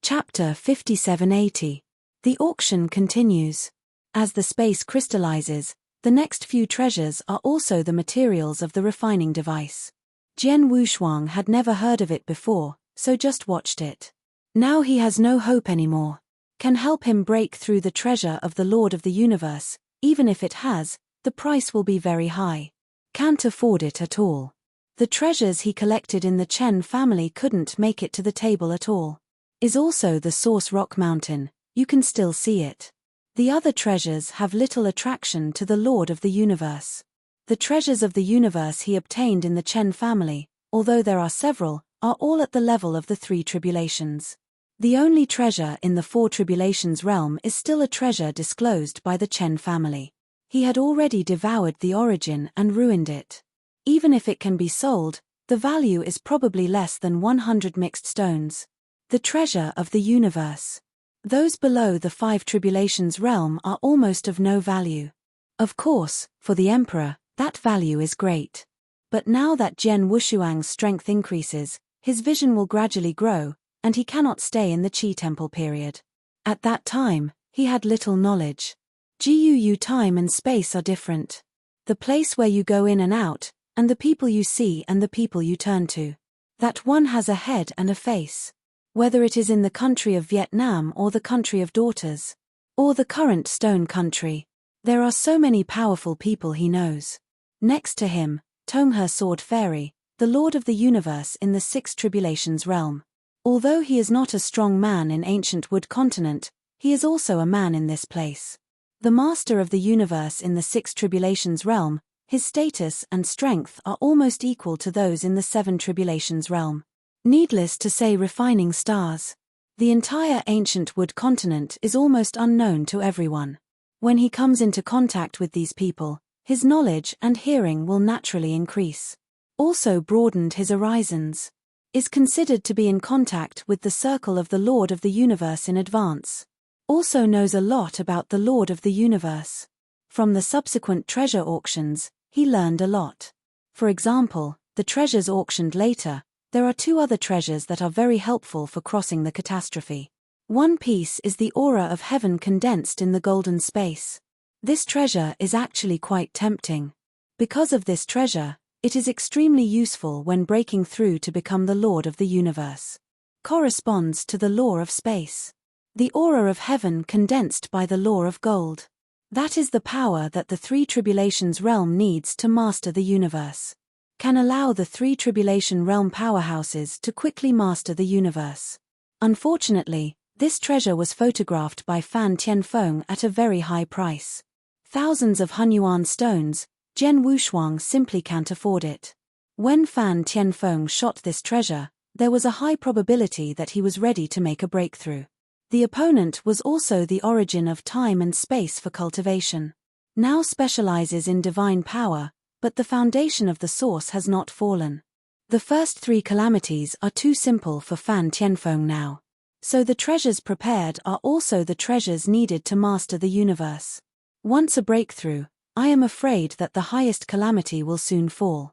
Chapter 5780. The auction continues. As the space crystallizes, the next few treasures are also the materials of the refining device. Jian Wushuang had never heard of it before, so just watched it. Now he has no hope anymore. Can help him break through the treasure of the Lord of the Universe. Even if it has, the price will be very high. Can't afford it at all. The treasures he collected in the Chen family couldn't make it to the table at all. Is also the Source Rock Mountain, you can still see it. The other treasures have little attraction to the Lord of the Universe. The treasures of the universe he obtained in the Chen family, although there are several, are all at the level of the three tribulations. The only treasure in the four tribulations realm is still a treasure disclosed by the Chen family. He had already devoured the origin and ruined it. Even if it can be sold, the value is probably less than 100 mixed stones. The treasure of the universe. Those below the five tribulations realm are almost of no value. Of course, for the emperor, that value is great. But now that Jian Wushuang's strength increases, his vision will gradually grow, and he cannot stay in the Qi Temple period. At that time, he had little knowledge. GUU time and space are different. The place where you go in and out, and the people you see and the people you turn to. That one has a head and a face. Whether it is in the country of Vietnam or the country of daughters. Or the current stone country. There are so many powerful people he knows. Next to him, Tonghe Sword Fairy, the Lord of the Universe in the Six Tribulations realm. Although he is not a strong man in ancient wood continent, he is also a man in this place. The Master of the Universe in the Six Tribulations realm, his status and strength are almost equal to those in the Seven Tribulations realm. Needless to say, refining stars. The entire ancient wood continent is almost unknown to everyone. When he comes into contact with these people, his knowledge and hearing will naturally increase. Also broadened his horizons. Is considered to be in contact with the circle of the Lord of the Universe in advance. Also knows a lot about the Lord of the Universe. From the subsequent treasure auctions, he learned a lot. For example, the treasures auctioned later, there are two other treasures that are very helpful for crossing the catastrophe. One piece is the aura of heaven condensed in the golden space. This treasure is actually quite tempting. Because of this treasure, it is extremely useful when breaking through to become the Lord of the Universe. Corresponds to the law of space. The aura of heaven condensed by the law of gold. That is the power that the three tribulations realm needs to master the universe. Can allow the three tribulation realm powerhouses to quickly master the universe. Unfortunately, this treasure was photographed by Fan Tianfeng at a very high price. Thousands of Hunyuan stones, Jian Wushuang simply can't afford it. When Fan Tianfeng shot this treasure, there was a high probability that he was ready to make a breakthrough. The opponent was also the origin of time and space for cultivation. Now specializes in divine power, but the foundation of the source has not fallen. The first three calamities are too simple for Fan Tianfeng now. So the treasures prepared are also the treasures needed to master the universe. Once a breakthrough, I am afraid that the highest calamity will soon fall.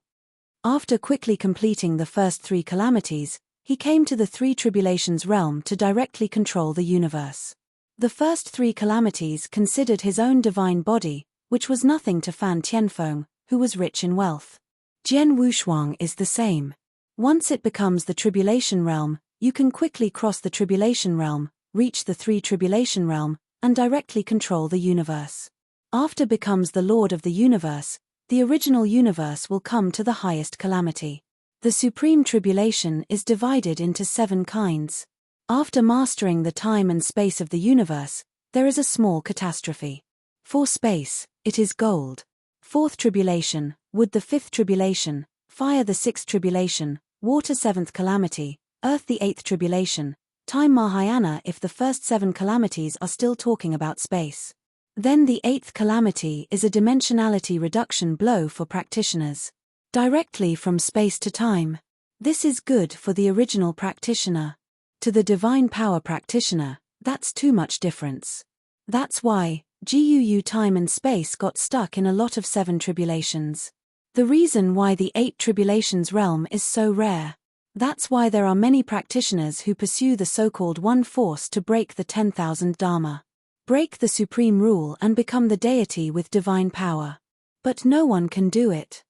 After quickly completing the first three calamities, he came to the three tribulations realm to directly control the universe. The first three calamities considered his own divine body, which was nothing to Fan Tianfeng, who was rich in wealth. Jian Wushuang is the same. Once it becomes the tribulation realm, you can quickly cross the tribulation realm, reach the three tribulation realm, and directly control the universe. After becomes the Lord of the Universe, the original universe will come to the highest calamity. The supreme tribulation is divided into 7 kinds. After mastering the time and space of the universe, there is a small catastrophe. For space, it is gold. Fourth tribulation, wood the fifth tribulation, fire the sixth tribulation, water seventh calamity, earth the eighth tribulation, time Mahayana if the first 7 calamities are still talking about space. Then the 8th calamity is a dimensionality reduction blow for practitioners. Directly from space to time. This is good for the original practitioner. To the divine power practitioner, that's too much difference. That's why GUU time and space got stuck in a lot of 7 tribulations. The reason why the 8 tribulations realm is so rare. That's why there are many practitioners who pursue the so-called one force to break the 10,000 Dharma. Break the supreme rule and become the deity with divine power. But no one can do it.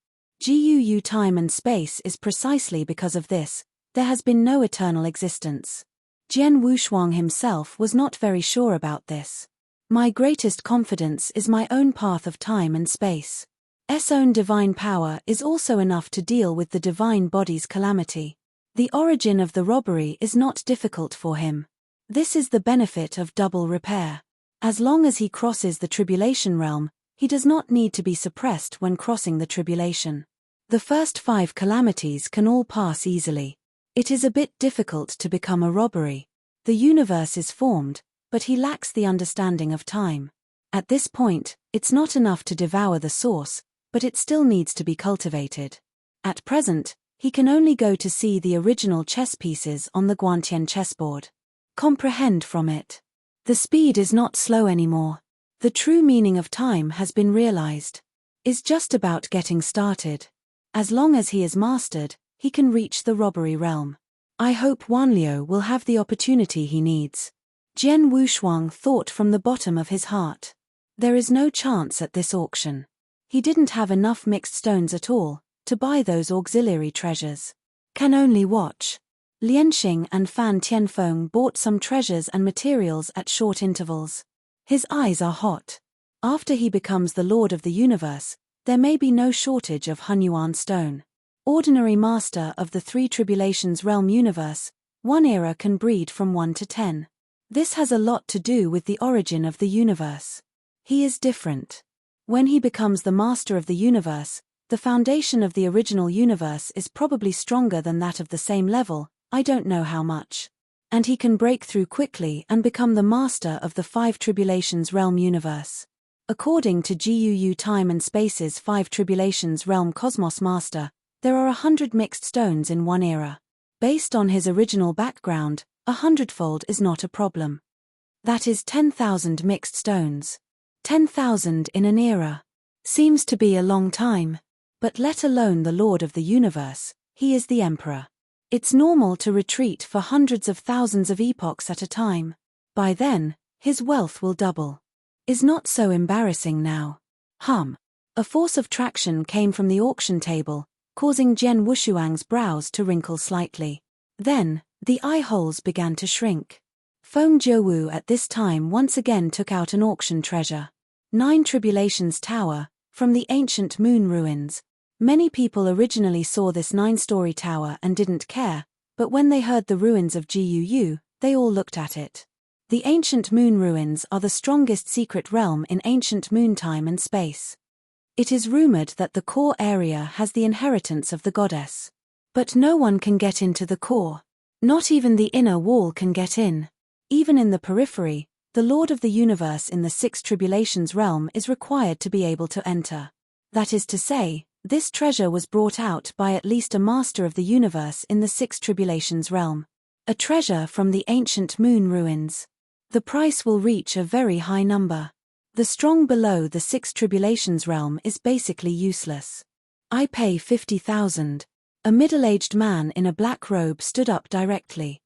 GUU time and space is precisely because of this. There has been no eternal existence. Jian Wushuang himself was not very sure about this. My greatest confidence is my own path of time and space. S own divine power is also enough to deal with the divine body's calamity. The origin of the robbery is not difficult for him. This is the benefit of double repair. As long as he crosses the tribulation realm, he does not need to be suppressed when crossing the tribulation. The first 5 calamities can all pass easily. It is a bit difficult to become a robbery. The universe is formed, but he lacks the understanding of time. At this point, it's not enough to devour the source, but it still needs to be cultivated. At present, he can only go to see the original chess pieces on the Guantian chessboard. Comprehend from it. The speed is not slow anymore. The true meaning of time has been realized. Is just about getting started. As long as he is mastered, he can reach the robbery realm. I hope Wanliu will have the opportunity he needs. Jian Wushuang thought from the bottom of his heart. There is no chance at this auction. He didn't have enough mixed stones at all to buy those auxiliary treasures. Can only watch. Lianxing and Fan Tianfeng bought some treasures and materials at short intervals. His eyes are hot. After he becomes the Lord of the Universe, there may be no shortage of Hunyuan stone. Ordinary master of the 3 tribulations realm universe, one era can breed from 1 to 10. This has a lot to do with the origin of the universe. He is different. When he becomes the master of the universe, the foundation of the original universe is probably stronger than that of the same level, I don't know how much. And he can break through quickly and become the master of the 5 tribulations realm universe. According to GUU Time and Space's 5 tribulations realm cosmos master, there are 100 mixed stones in one era. Based on his original background, 100-fold is not a problem. That is 10,000 mixed stones. 10,000 in an era. Seems to be a long time. But let alone the Lord of the Universe, he is the Emperor. It's normal to retreat for hundreds of thousands of epochs at a time. By then, his wealth will double. Is not so embarrassing now. A force of traction came from the auction table, causing Jian Wushuang's brows to wrinkle slightly. Then, the eye holes began to shrink. Feng Jiuwu at this time once again took out an auction treasure. 9 Tribulations Tower, from the ancient moon ruins. Many people originally saw this 9-story tower and didn't care, but when they heard the ruins of GUU, they all looked at it. The ancient moon ruins are the strongest secret realm in ancient moon time and space. It is rumored that the core area has the inheritance of the goddess. But no one can get into the core. Not even the inner wall can get in. Even in the periphery, the Lord of the Universe in the 6 tribulations realm is required to be able to enter. That is to say, this treasure was brought out by at least a master of the universe in the 6 tribulations realm. A treasure from the ancient moon ruins. The price will reach a very high number. The strong below the 6 tribulations realm is basically useless. I pay 50,000. A middle-aged man in a black robe stood up directly.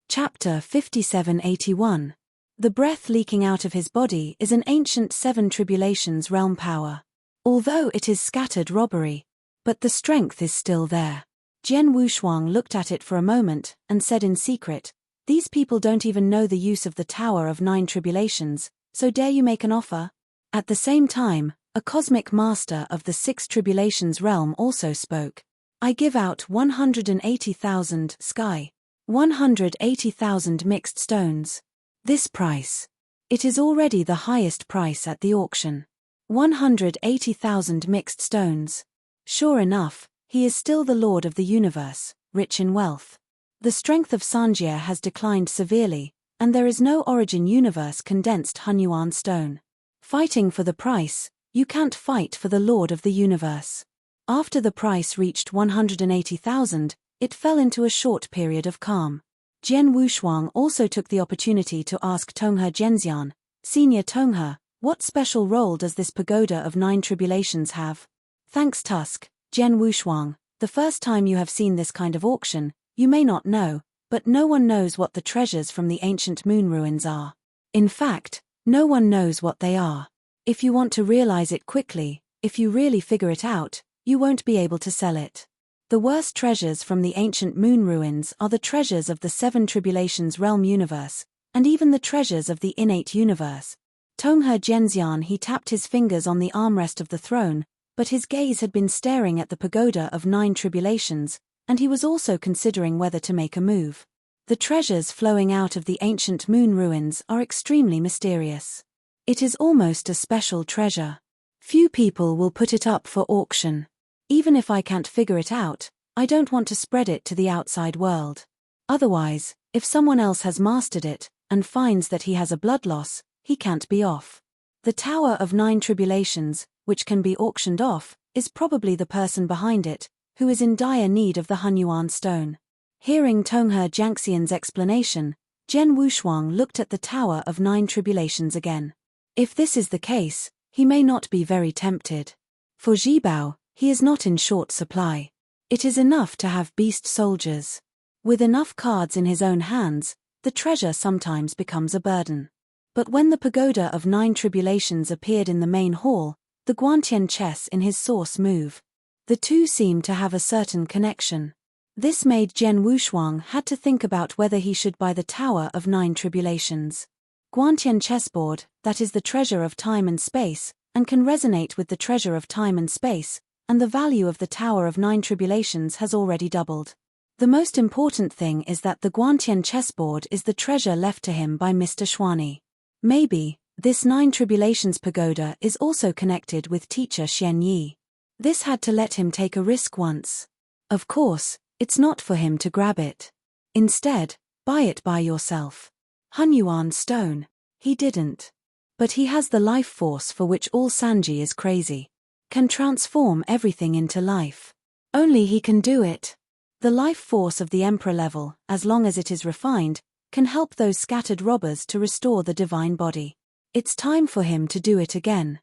Chapter 5781. The breath leaking out of his body is an ancient 7 tribulations realm power. Although it is scattered robbery. But the strength is still there. Jian Wushuang looked at it for a moment and said in secret, "These people don't even know the use of the Tower of 9 Tribulations, so dare you make an offer?" At the same time, a cosmic master of the 6 Tribulations realm also spoke. "I give out 180,000 sky. 180,000 mixed stones. This price. It is already the highest price at the auction. 180,000 mixed stones. Sure enough, he is still the Lord of the Universe, rich in wealth. The strength of Sanjie has declined severely, and there is no origin universe condensed Hunyuan stone. Fighting for the price, you can't fight for the Lord of the Universe. After the price reached 180,000, it fell into a short period of calm. Jian Wushuang also took the opportunity to ask Tonghe Zhenxian, Senior Tonghe, what special role does this pagoda of 9 tribulations have? Thanks Tusk, Jian Wushuang, The first time you have seen this kind of auction, you may not know, but no one knows what the treasures from the ancient moon ruins are. In fact, no one knows what they are. If you want to realize it quickly, if you really figure it out, you won't be able to sell it. The worst treasures from the ancient moon ruins are the treasures of the Seven Tribulations realm universe, and even the treasures of the innate universe. Tonghe Genxian, he tapped his fingers on the armrest of the throne, but his gaze had been staring at the pagoda of 9 tribulations, and he was also considering whether to make a move. The treasures flowing out of the ancient moon ruins are extremely mysterious. It is almost a special treasure. Few people will put it up for auction. Even if I can't figure it out, I don't want to spread it to the outside world. Otherwise, if someone else has mastered it, and finds that he has a blood loss, he can't be off. The Tower of 9 Tribulations, which can be auctioned off, is probably the person behind it, who is in dire need of the Hunyuan stone. Hearing Tonghe Jiangxian's explanation, Jian Wushuang looked at the Tower of 9 Tribulations again. If this is the case, he may not be very tempted. For Zhibao, he is not in short supply. It is enough to have beast soldiers. With enough cards in his own hands, the treasure sometimes becomes a burden. But when the pagoda of 9 tribulations appeared in the main hall, the Guantian chess in his source move. The two seemed to have a certain connection. This made Jian Wushuang had to think about whether he should buy the Tower of 9 Tribulations. Guantian chessboard, that is the treasure of time and space, and can resonate with the treasure of time and space, and the value of the Tower of 9 Tribulations has already doubled. The most important thing is that the Guantian chessboard is the treasure left to him by Mr. Xuani. Maybe, this 9 Tribulations pagoda is also connected with teacher Xian Yi. This had to let him take a risk once. Of course, it's not for him to grab it. Instead, buy it by yourself. Hunyuan stone. He didn't. But he has the life force for which all Sanji is crazy. Can transform everything into life. Only he can do it. The life force of the Emperor level, as long as it is refined, can help those scattered robbers to restore the divine body. It's time for him to do it again.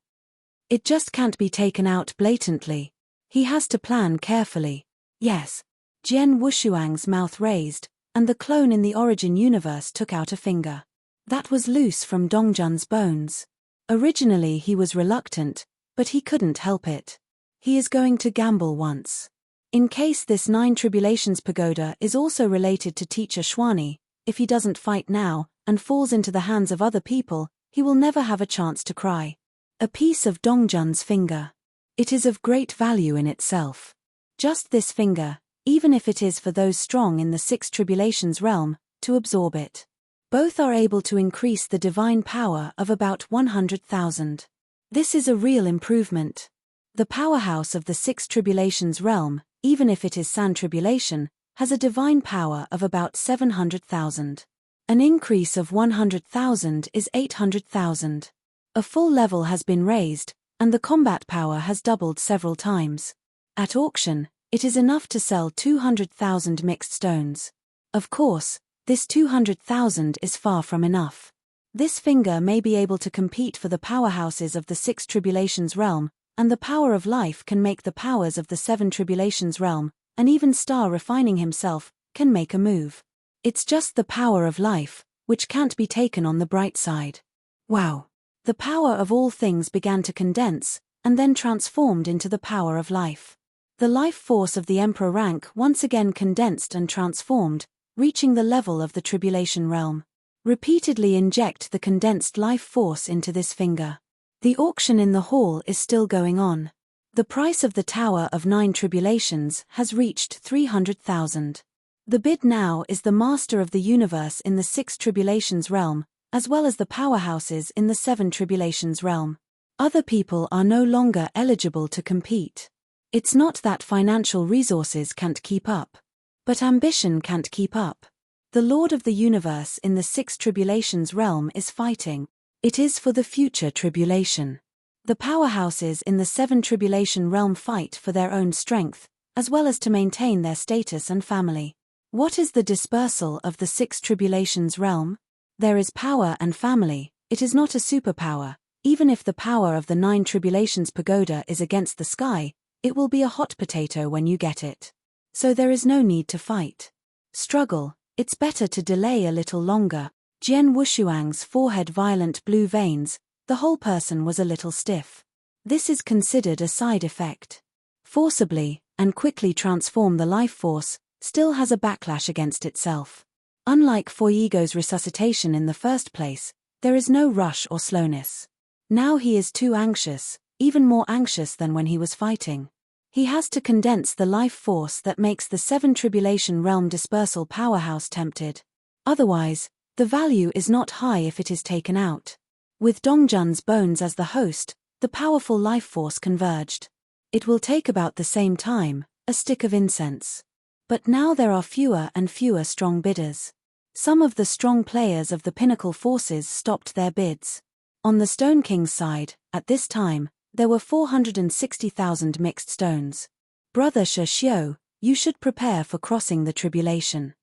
It just can't be taken out blatantly. He has to plan carefully. Yes. Jian Wushuang's mouth raised, and the clone in the origin universe took out a finger. That was loose from Dongjun's bones. Originally he was reluctant, but he couldn't help it. He is going to gamble once. In case this 9 Tribulations pagoda is also related to teacher Xuani, if he doesn't fight now, and falls into the hands of other people, he will never have a chance to cry. A piece of Dongjun's finger. It is of great value in itself. Just this finger, even if it is for those strong in the 6 Tribulations realm, to absorb it. Both are able to increase the divine power of about 100,000. This is a real improvement. The powerhouse of the 6 Tribulations realm, even if it is San Tribulation, has a divine power of about 700,000. An increase of 100,000 is 800,000. A full level has been raised, and the combat power has doubled several times. At auction, it is enough to sell 200,000 mixed stones. Of course, this 200,000 is far from enough. This finger may be able to compete for the powerhouses of the 6 Tribulations realm, and the power of life can make the powers of the 7 Tribulations realm, and even Star refining himself, can make a move. It's just the power of life, which can't be taken on the bright side. Wow. The power of all things began to condense, and then transformed into the power of life. The life force of the Emperor rank once again condensed and transformed, reaching the level of the Tribulation realm. Repeatedly inject the condensed life force into this finger. The auction in the hall is still going on. The price of the Tower of 9 Tribulations has reached 300,000. The bid now is the master of the universe in the 6 Tribulations realm, as well as the powerhouses in the 7 Tribulations realm. Other people are no longer eligible to compete. It's not that financial resources can't keep up. But ambition can't keep up. The Lord of the Universe in the 6 Tribulations realm is fighting. It is for the future tribulation. The powerhouses in the 7 Tribulation realm fight for their own strength, as well as to maintain their status and family. What is the dispersal of the 6 Tribulations realm? There is power and family. It is not a superpower. Even if the power of the 9 Tribulations pagoda is against the sky, It will be a hot potato when you get it. So there is no need to fight. Struggle, it's better to delay a little longer. Jian Wushuang's forehead violent blue veins, the whole person was a little stiff. This is considered a side effect. Forcibly, and quickly transform the life force, still has a backlash against itself. Unlike Fuego's resuscitation in the first place, there is no rush or slowness. Now he is too anxious, even more anxious than when he was fighting. He has to condense the life force that makes the Seven Tribulation Realm dispersal powerhouse tempted. Otherwise, the value is not high if it is taken out. With Dongjun's bones as the host, the powerful life force converged. It will take about the same time, a stick of incense. But now there are fewer and fewer strong bidders. Some of the strong players of the pinnacle forces stopped their bids. On the Stone King's side, at this time, there were 460,000 mixed stones. Brother Shishio, you should prepare for crossing the tribulation.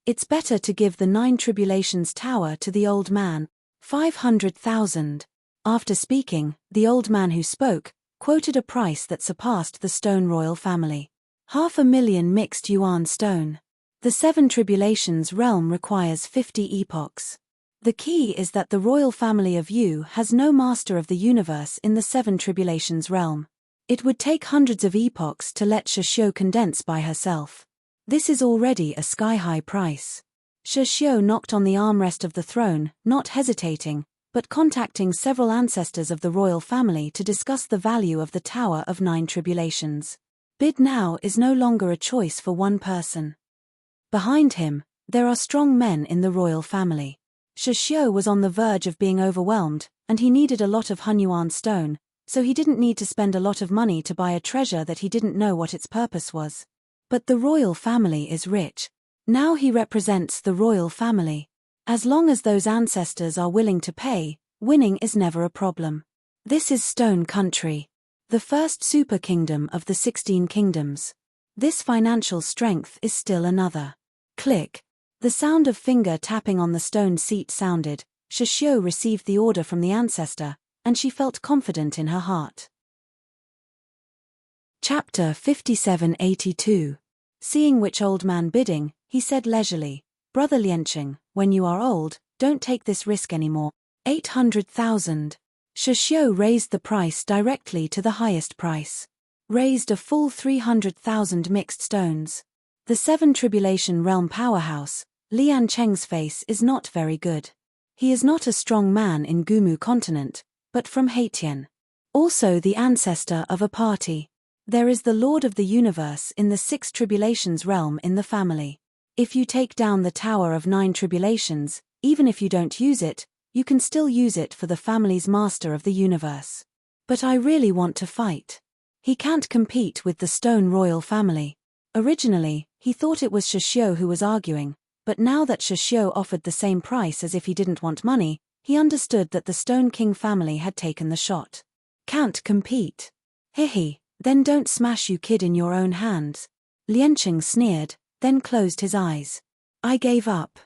It's better to give the 9 tribulations tower to the old man, 500,000. After speaking, the old man who spoke, quoted a price that surpassed the stone royal family. 500,000 mixed yuan stone. The Seven Tribulations realm requires 50 epochs. The key is that the royal family of Yu has no master of the universe in the Seven Tribulations realm. It would take hundreds of epochs to let Shishio condense by herself. This is already a sky-high price. Shishio knocked on the armrest of the throne, not hesitating, but contacting several ancestors of the royal family to discuss the value of the Tower of 9 Tribulations. Bid now is no longer a choice for one person. Behind him, there are strong men in the royal family. Shishio was on the verge of being overwhelmed, and he needed a lot of Hunyuan stone, so he didn't need to spend a lot of money to buy a treasure that he didn't know what its purpose was. But the royal family is rich. Now he represents the royal family. As long as those ancestors are willing to pay, winning is never a problem. This is Stone Country, the first super kingdom of the 16 kingdoms. This financial strength is still another. Click. The sound of finger tapping on the stone seat sounded. Shishio received the order from the ancestor, and she felt confident in her heart. Chapter 5782. Seeing which old man bidding, he said leisurely, Brother Lianqing, when you are old, don't take this risk anymore. 800,000. Shishio raised the price directly to the highest price. Raised a full 300,000 mixed stones. The Seven Tribulation Realm powerhouse, Lian Cheng's face is not very good. He is not a strong man in Gumu continent, but from Haitian. Also the ancestor of a party. There is the Lord of the Universe in the 6 Tribulations realm in the family. If you take down the Tower of 9 Tribulations, even if you don't use it, you can still use it for the family's master of the universe. But I really want to fight. He can't compete with the Stone Royal family. Originally, he thought it was Shishio who was arguing, but now that Shishio offered the same price as if he didn't want money, he understood that the Stone King family had taken the shot. Can't compete. Hihi, then don't smash you kid in your own hands. Lianqing sneered, then closed his eyes. I gave up.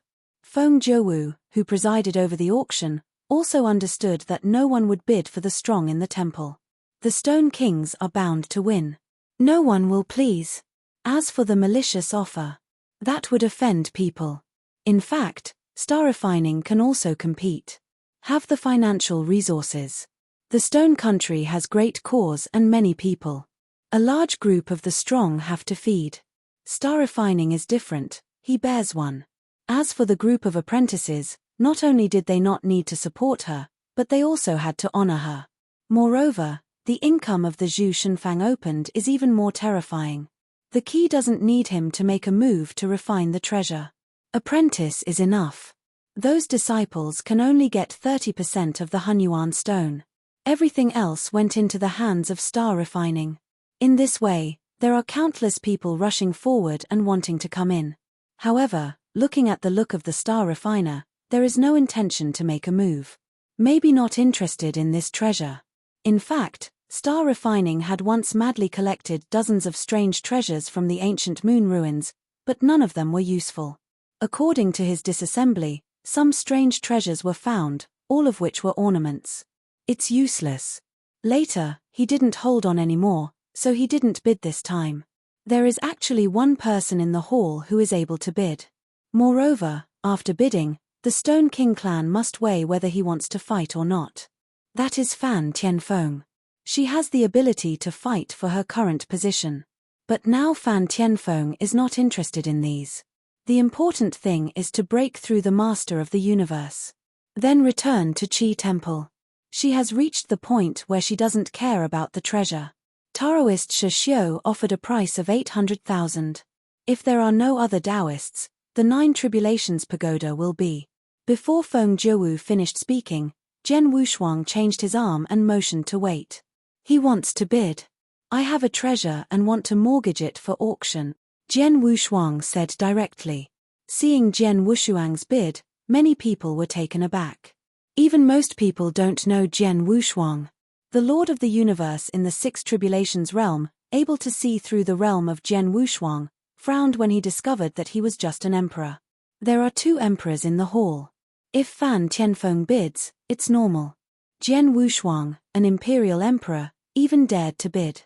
Feng Jiuwu, who presided over the auction, also understood that no one would bid for the strong in the temple. The Stone Kings are bound to win. No one will please. As for the malicious offer, that would offend people. In fact, Star Refining can also compete. Have the financial resources. The Stone Country has great cause and many people. A large group of the strong have to feed. Star Refining is different, he bears one. As for the group of apprentices, not only did they not need to support her, but they also had to honor her. Moreover, the income of the Zhu Shenfang opened is even more terrifying. The key doesn't need him to make a move to refine the treasure. Apprentice is enough. Those disciples can only get 30% of the Hunyuan stone. Everything else went into the hands of Star Refining. In this way, there are countless people rushing forward and wanting to come in. However, looking at the look of the Star Refiner, there is no intention to make a move. Maybe not interested in this treasure. In fact, Star Refining had once madly collected dozens of strange treasures from the ancient moon ruins, but none of them were useful. According to his disassembly, some strange treasures were found, all of which were ornaments. It's useless. Later, he didn't hold on anymore, so he didn't bid this time. There is actually one person in the hall who is able to bid. Moreover, after bidding, the Stone King clan must weigh whether he wants to fight or not. That is Fan Tianfeng. She has the ability to fight for her current position. But now Fan Tianfeng is not interested in these. The important thing is to break through the master of the universe. Then return to Qi Temple. She has reached the point where she doesn't care about the treasure. Taoist Shishio offered a price of 800,000. If there are no other Taoists, the 9 Tribulations Pagoda will be. Before Feng Jiawu finished speaking, Jian Wushuang changed his arm and motioned to wait. He wants to bid. I have a treasure and want to mortgage it for auction, Jian Wushuang said directly. Seeing Jian Wushuang's bid, many people were taken aback. Even most people don't know Jian Wushuang. The Lord of the Universe in the 6 Tribulations realm, able to see through the realm of Jian Wushuang, frowned when he discovered that he was just an emperor. There are 2 emperors in the hall. If Fan Tianfeng bids, it's normal. Jian Wushuang, an imperial emperor, even dared to bid.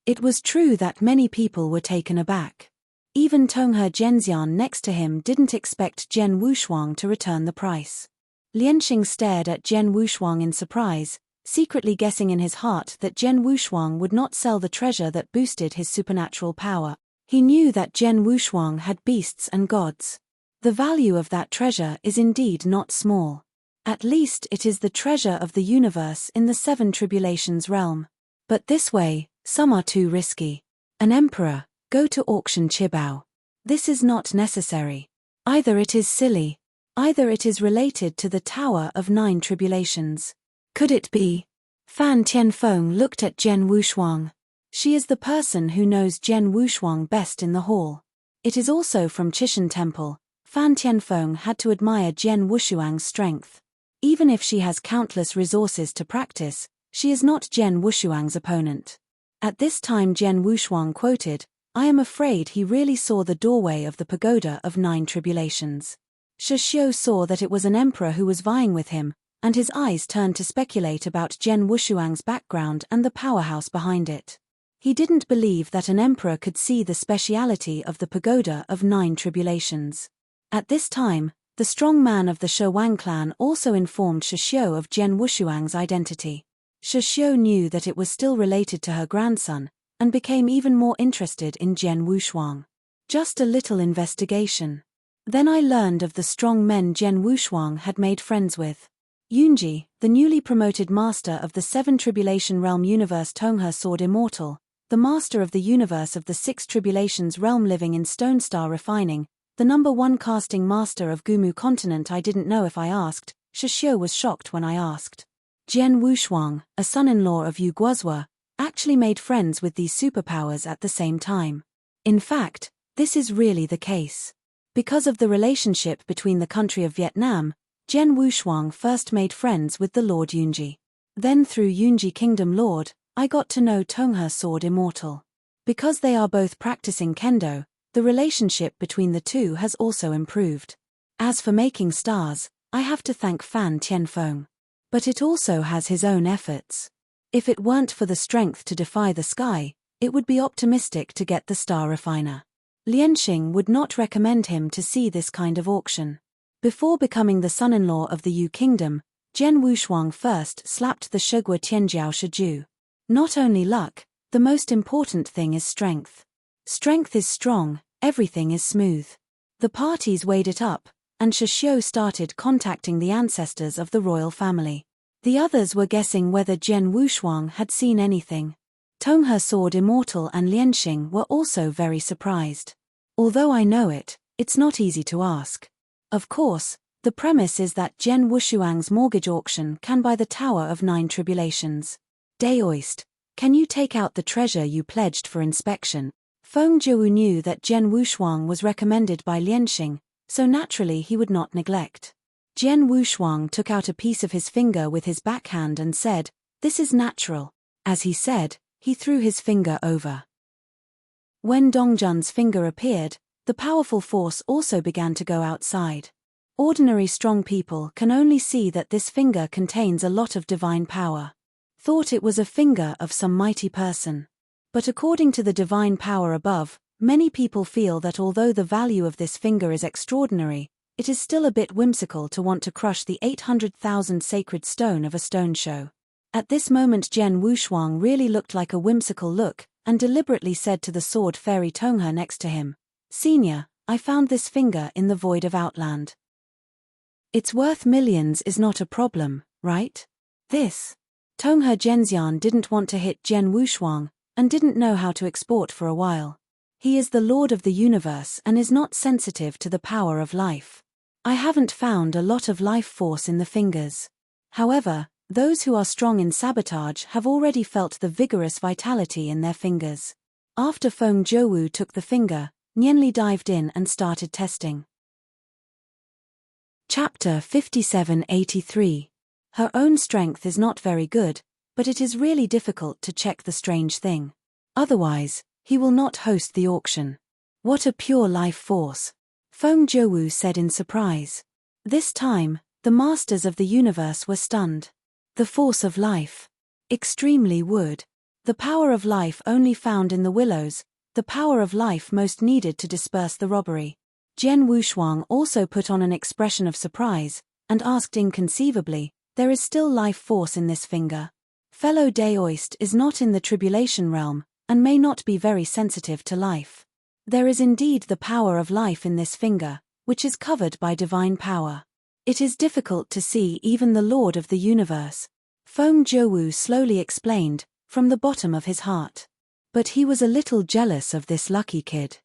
It was true that many people were taken aback. Even Tonghe Zhenxian next to him didn't expect Jian Wushuang to return the price. Lianxing stared at Jian Wushuang in surprise, secretly guessing in his heart that Jian Wushuang would not sell the treasure that boosted his supernatural power. He knew that Jian Wushuang had beasts and gods. The value of that treasure is indeed not small. At least it is the treasure of the universe in the 7 Tribulations realm. But this way, some are too risky. An emperor, go to auction Qibao. This is not necessary. Either it is silly, either it is related to the Tower of 9 Tribulations. Could it be? Fan Tianfeng looked at Jian Wushuang. She is the person who knows Jian Wushuang best in the hall. It is also from Chishan Temple. Fan Tianfeng had to admire Jian Wushuang's strength. Even if she has countless resources to practice, she is not Jian Wushuang's opponent. At this time Jian Wushuang quoted, "I am afraid he really saw the doorway of the pagoda of 9 tribulations." Shishio saw that it was an emperor who was vying with him, and his eyes turned to speculate about Jian Wushuang's background and the powerhouse behind it. He didn't believe that an emperor could see the speciality of the pagoda of 9 tribulations. At this time, the strong man of the Shewang clan also informed Shishio of Jian Wushuang's identity. Shishio knew that it was still related to her grandson, and became even more interested in Jian Wushuang. Just a little investigation. Then I learned of the strong men Jian Wushuang had made friends with. Yunji, the newly promoted master of the 7 Tribulation Realm universe, Tonghe Sword Immortal, the master of the universe of the 6 Tribulations realm living in Stone Star Refining, the #1 casting master of Gumu continent. I didn't know if I asked. Shishio was shocked when I asked. Jian Wushuang, a son-in-law of Yu Guozhua, actually made friends with these superpowers at the same time. In fact, this is really the case. Because of the relationship between the country of Vietnam, Jian Wushuang first made friends with the Lord Yunji. Then through Yunji Kingdom Lord, I got to know Tonghe Sword Immortal. Because they are both practicing kendo, the relationship between the two has also improved. As for making stars, I have to thank Fan Tianfeng. But it also has his own efforts. If it weren't for the strength to defy the sky, it would be optimistic to get the star refiner. Lianxing would not recommend him to see this kind of auction. Before becoming the son-in-law of the Yu Kingdom, Jian Wushuang first slapped the Shegua Tianjiao Shiju. Not only luck, the most important thing is strength. Strength is strong, everything is smooth. The parties weighed it up, and Shishio started contacting the ancestors of the royal family. The others were guessing whether Jian Wushuang had seen anything. Tonghe Sword Immortal and Lianxing were also very surprised. Although I know it, it's not easy to ask. Of course, the premise is that Jian Wushuang's mortgage auction can buy the Tower of 9 Tribulations. Daoist, can you take out the treasure you pledged for inspection? Feng Jiawu knew that Jian Wushuang was recommended by Lianxing, so naturally he would not neglect. Jian Wushuang took out a piece of his finger with his backhand and said, "This is natural." As he said, he threw his finger over. When Dongjun's finger appeared, the powerful force also began to go outside. Ordinary strong people can only see that this finger contains a lot of divine power. Thought it was a finger of some mighty person. But according to the divine power above, many people feel that although the value of this finger is extraordinary, it is still a bit whimsical to want to crush the 800,000 sacred stone of a stone show. At this moment Jian Wushuang really looked like a whimsical look, and deliberately said to the sword fairy Tonghe next to him, "Senior, I found this finger in the void of Outland. It's worth millions is not a problem, right? This." Tonghe Zhenxian didn't want to hit Jian Wushuang, and didn't know how to export for a while. He is the Lord of the universe and is not sensitive to the power of life. I haven't found a lot of life force in the fingers. However, those who are strong in sabotage have already felt the vigorous vitality in their fingers. After Feng Zhouwu took the finger, Nianli dived in and started testing. Chapter 5783. Her own strength is not very good, but it is really difficult to check the strange thing. Otherwise, he will not host the auction. What a pure life force, Feng Zhouwu said in surprise. This time, the masters of the universe were stunned. The force of life. Extremely wood. The power of life only found in the willows, the power of life most needed to disperse the robbery. Jian Wushuang also put on an expression of surprise, and asked inconceivably, "There is still life force in this finger?" Fellow Daoist is not in the tribulation realm, and may not be very sensitive to life. There is indeed the power of life in this finger, which is covered by divine power. It is difficult to see even the Lord of the universe, Feng Zhouwu slowly explained, from the bottom of his heart. But he was a little jealous of this lucky kid.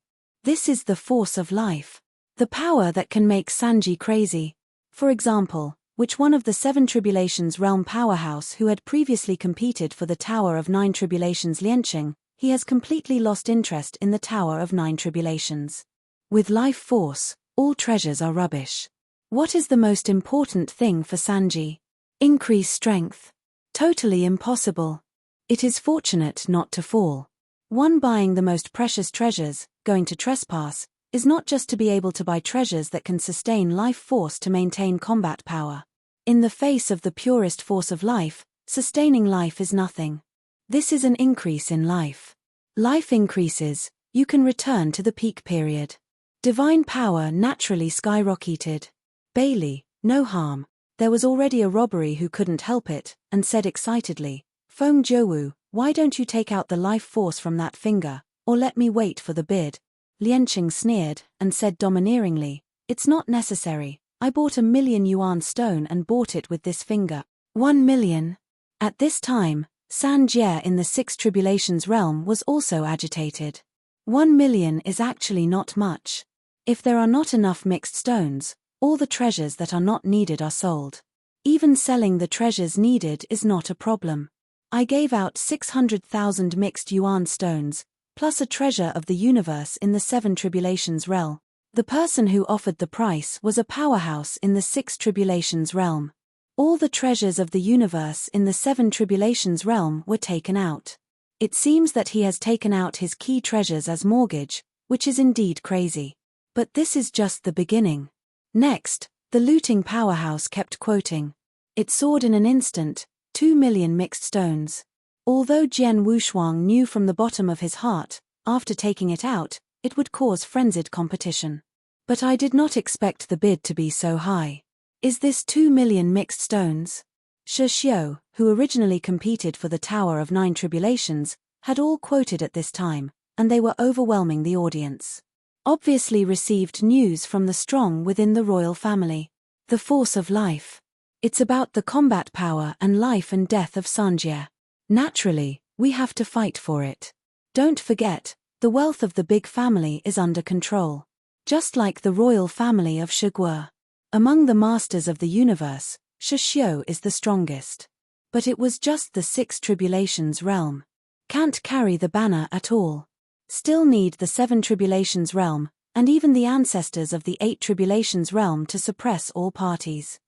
This is the force of life. The power that can make Sanji crazy. For example, which one of the 7 Tribulations realm powerhouse who had previously competed for the Tower of 9 Tribulations Lianqing, he has completely lost interest in the Tower of 9 Tribulations. With life force, all treasures are rubbish. What is the most important thing for Sanji? Increase strength. Totally impossible. It is fortunate not to fall. One buying the most precious treasures, going to trespass, is not just to be able to buy treasures that can sustain life force to maintain combat power. In the face of the purest force of life, sustaining life is nothing. This is an increase in life. Life increases, you can return to the peak period. Divine power naturally skyrocketed. Bailey, no harm. There was already a robbery who couldn't help it, and said excitedly, "Feng Zhouwu, why don't you take out the life force from that finger, or let me wait for the bid?" Lianqing sneered, and said domineeringly, "It's not necessary. I bought 1,000,000 yuan stone and bought it with this finger." 1,000,000. At this time, San Jie in the 6 Tribulations realm was also agitated. 1,000,000 is actually not much. If there are not enough mixed stones, all the treasures that are not needed are sold. Even selling the treasures needed is not a problem. I gave out 600,000 mixed yuan stones, plus a treasure of the universe in the 7 Tribulations realm. The person who offered the price was a powerhouse in the 6 Tribulations realm. All the treasures of the universe in the 7 Tribulations realm were taken out. It seems that he has taken out his key treasures as mortgage, which is indeed crazy. But this is just the beginning. Next, the looting powerhouse kept quoting. It soared in an instant, 2,000,000 mixed stones. Although Jian Wushuang knew from the bottom of his heart, after taking it out, it would cause frenzied competition. But I did not expect the bid to be so high. Is this 2,000,000 mixed stones? Shi Xiu, who originally competed for the Tower of 9 Tribulations, had all quoted at this time, and they were overwhelming the audience. Obviously received news from the strong within the royal family. The force of life. It's about the combat power and life and death of Sanjie. Naturally, we have to fight for it. Don't forget, the wealth of the big family is under control. Just like the royal family of Shiguo. Among the masters of the universe, Shi Xiu is the strongest. But it was just the 6 Tribulations realm. Can't carry the banner at all. Still need the 7 Tribulations realm, and even the ancestors of the 8 Tribulations realm to suppress all parties.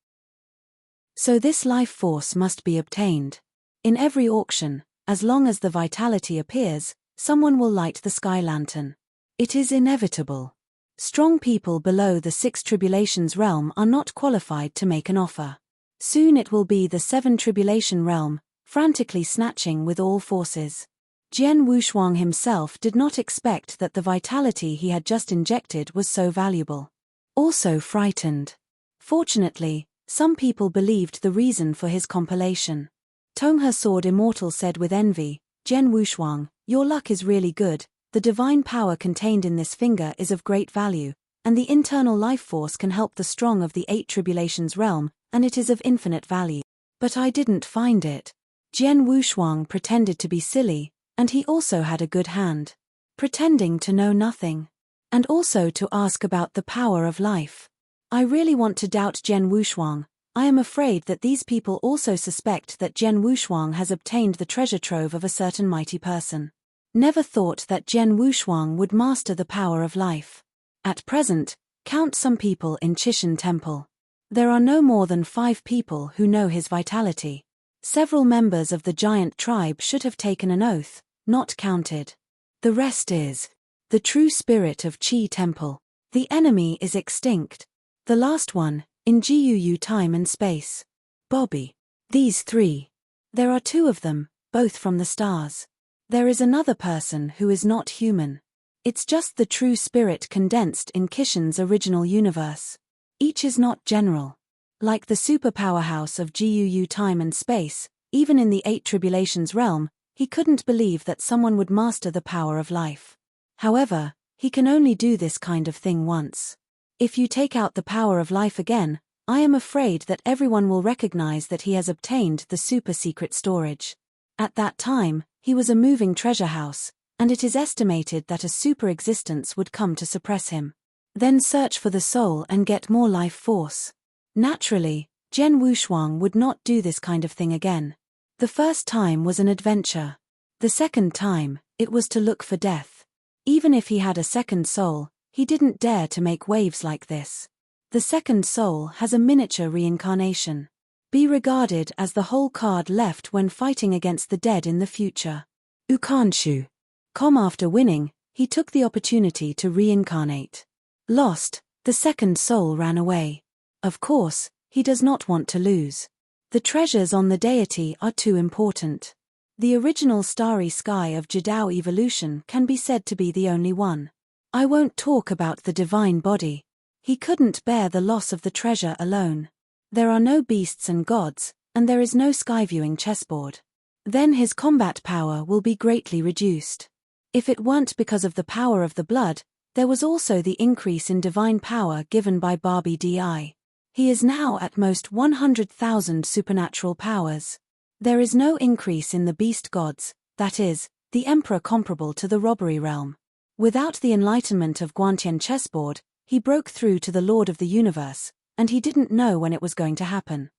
So this life force must be obtained. In every auction, as long as the vitality appears, someone will light the sky lantern. It is inevitable. Strong people below the 6 Tribulations realm are not qualified to make an offer. Soon it will be the 7 Tribulation realm, frantically snatching with all forces. Jian Wushuang himself did not expect that the vitality he had just injected was so valuable. Also frightened. Fortunately, some people believed the reason for his compilation. Tonghe Sword Immortal said with envy, Jian Wushuang, your luck is really good, the divine power contained in this finger is of great value, and the internal life force can help the strong of the 8 tribulations realm, and it is of infinite value. But I didn't find it. Jian Wushuang pretended to be silly, and he also had a good hand. Pretending to know nothing. And also to ask about the power of life. I really want to doubt Jian Wushuang. I am afraid that these people also suspect that Jian Wushuang has obtained the treasure trove of a certain mighty person. Never thought that Jian Wushuang would master the power of life. At present, count some people in Chishan Temple. There are no more than 5 people who know his vitality. Several members of the giant tribe should have taken an oath, not counted. The rest is the true spirit of Qi Temple. The enemy is extinct. The last one, in GUU time and space. Bobby. These 3. There are 2 of them, both from the stars. There is another person who is not human. It's just the true spirit condensed in Kishan's original universe. Each is not general. Like the superpower house of GUU time and space, even in the 8 tribulations realm, he couldn't believe that someone would master the power of life. However, he can only do this kind of thing once. If you take out the power of life again, I am afraid that everyone will recognize that he has obtained the super secret storage. At that time, he was a moving treasure house, and it is estimated that a super existence would come to suppress him. Then search for the soul and get more life force. Naturally, Jian Wushuang would not do this kind of thing again. The first time was an adventure. The second time, it was to look for death. Even if he had a second soul, he didn't dare to make waves like this. The second soul has a miniature reincarnation. Be regarded as the whole card left when fighting against the dead in the future. Ukanshu. After winning, he took the opportunity to reincarnate. Lost, the second soul ran away. Of course, he does not want to lose. The treasures on the deity are too important. The original starry sky of Jadao evolution can be said to be the only one. I won't talk about the divine body. He couldn't bear the loss of the treasure alone. There are no beasts and gods, and there is no skyviewing chessboard. Then his combat power will be greatly reduced. If it weren't because of the power of the blood, there was also the increase in divine power given by Barbie Di. He is now at most 100,000 supernatural powers. There is no increase in the beast gods, that is, the emperor comparable to the robbery realm. Without the enlightenment of Guantian chessboard, he broke through to the Lord of the Universe, and he didn't know when it was going to happen.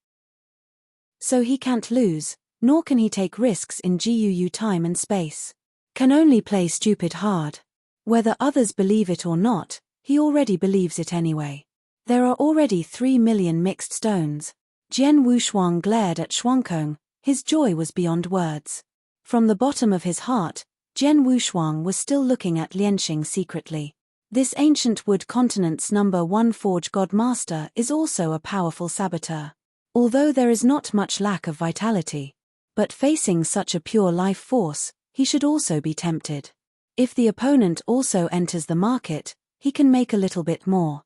So he can't lose, nor can he take risks in GUU time and space. Can only play stupid hard. Whether others believe it or not, he already believes it anyway. There are already 3 million mixed stones. Jian Wushuang glared at Shuangkong, his joy was beyond words. From the bottom of his heart, Jian Wushuang was still looking at Lianxing secretly. This ancient wood continent's number 1 forge god master is also a powerful saboteur. Although there is not much lack of vitality. But facing such a pure life force, he should also be tempted. If the opponent also enters the market, he can make a little bit more.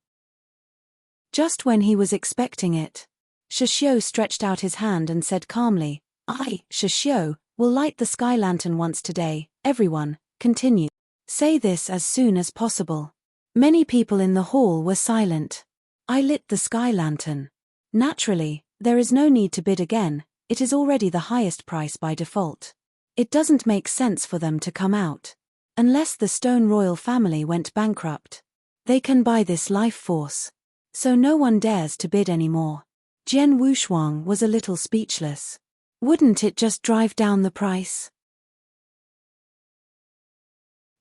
Just when he was expecting it, Shishio stretched out his hand and said calmly, I, Shishio, will light the sky lantern once today. Everyone, continue. Say this as soon as possible. Many people in the hall were silent. I lit the sky lantern. Naturally, there is no need to bid again, it is already the highest price by default. It doesn't make sense for them to come out. Unless the Stone Royal family went bankrupt. They can buy this life force. So no one dares to bid anymore. Jian Wushuang was a little speechless. Wouldn't it just drive down the price?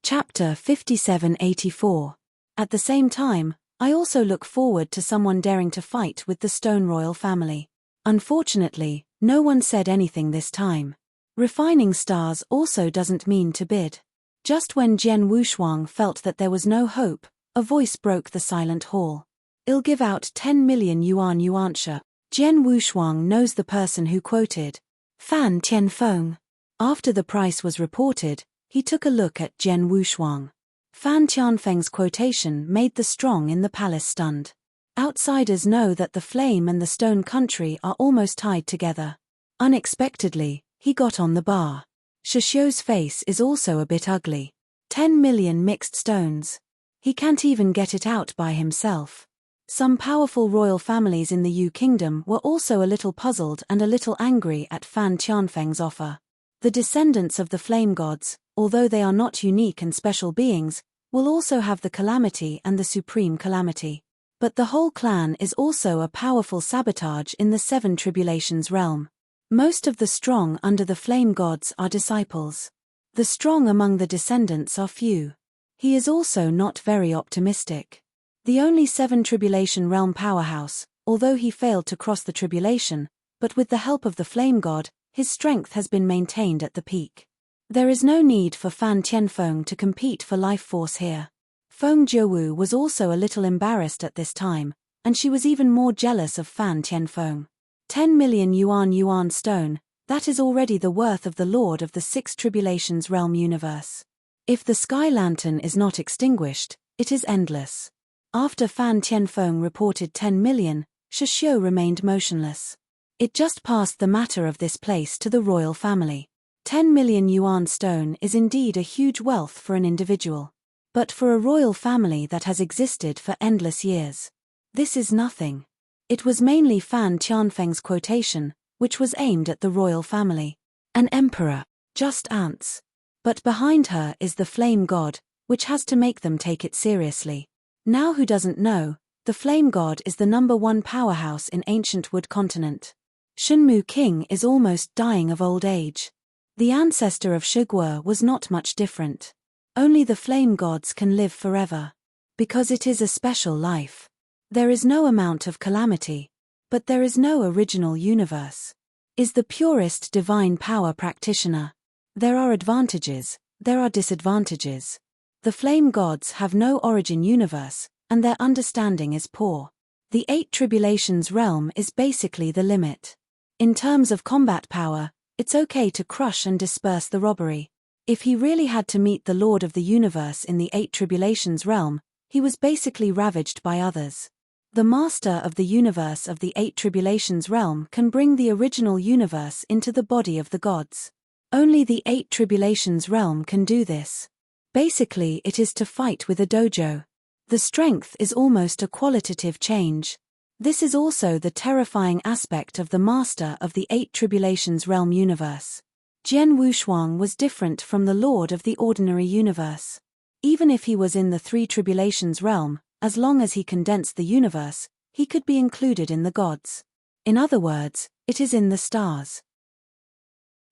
Chapter 5784. At the same time, I also look forward to someone daring to fight with the Stone Royal family. Unfortunately, no one said anything this time. Refining stars also doesn't mean to bid. Just when Jian Wushuang felt that there was no hope, a voice broke the silent hall. I'll give out 10 million yuansha. Jian Wushuang knows the person who quoted Fan Tianfeng. After the price was reported, He took a look at Jian Wushuang. Fan Tianfeng's quotation made the strong in the palace stunned. Outsiders know that the flame and the stone country are almost tied together. Unexpectedly, he got on the bar. Shishio's face is also a bit ugly. 10 million mixed stones. He can't even get it out by himself. Some powerful royal families in the Yu Kingdom were also a little puzzled and a little angry at Fan Tianfeng's offer. The descendants of the flame gods, although they are not unique and special beings, will also have the calamity and the supreme calamity. But the whole clan is also a powerful sabotage in the seven tribulations realm. Most of the strong under the flame gods are disciples. The strong among the descendants are few. He is also not very optimistic. The only seven tribulation realm powerhouse, although he failed to cross the tribulation, but with the help of the flame god, his strength has been maintained at the peak. There is no need for Fan Tianfeng to compete for life force here. Feng Jiawu was also a little embarrassed at this time, and she was even more jealous of Fan Tianfeng. 10 million yuan stone, that is already the worth of the Lord of the Six Tribulations realm universe. If the sky lantern is not extinguished, it is endless. After Fan Tianfeng reported 10 million, Shishio remained motionless. It just passed the matter of this place to the royal family. 10 million yuan stone is indeed a huge wealth for an individual. But for a royal family that has existed for endless years, this is nothing. It was mainly Fan Tianfeng's quotation, which was aimed at the royal family. An emperor, just ants. But behind her is the flame god, which has to make them take it seriously. Now who doesn't know, the flame god is the #1 powerhouse in ancient wood continent. Shenmu King is almost dying of old age. The ancestor of Shiguo was not much different. Only the flame gods can live forever. Because it is a special life. There is no amount of calamity. But there is no original universe. Is the purest divine power practitioner. There are advantages, there are disadvantages. The flame gods have no origin universe, and their understanding is poor. The 8 tribulations realm is basically the limit. In terms of combat power, it's okay to crush and disperse the robbery. If he really had to meet the Lord of the Universe in the 8 tribulations realm, he was basically ravaged by others. The Master of the Universe of the 8 tribulations realm can bring the original universe into the body of the gods. Only the 8 tribulations realm can do this. Basically, it is to fight with a dojo. The strength is almost a qualitative change. This is also the terrifying aspect of the Master of the 8 tribulations realm universe. Jian Wushuang was different from the Lord of the ordinary universe. Even if he was in the 3 tribulations realm, as long as he condensed the universe, he could be included in the gods. In other words, it is in the stars.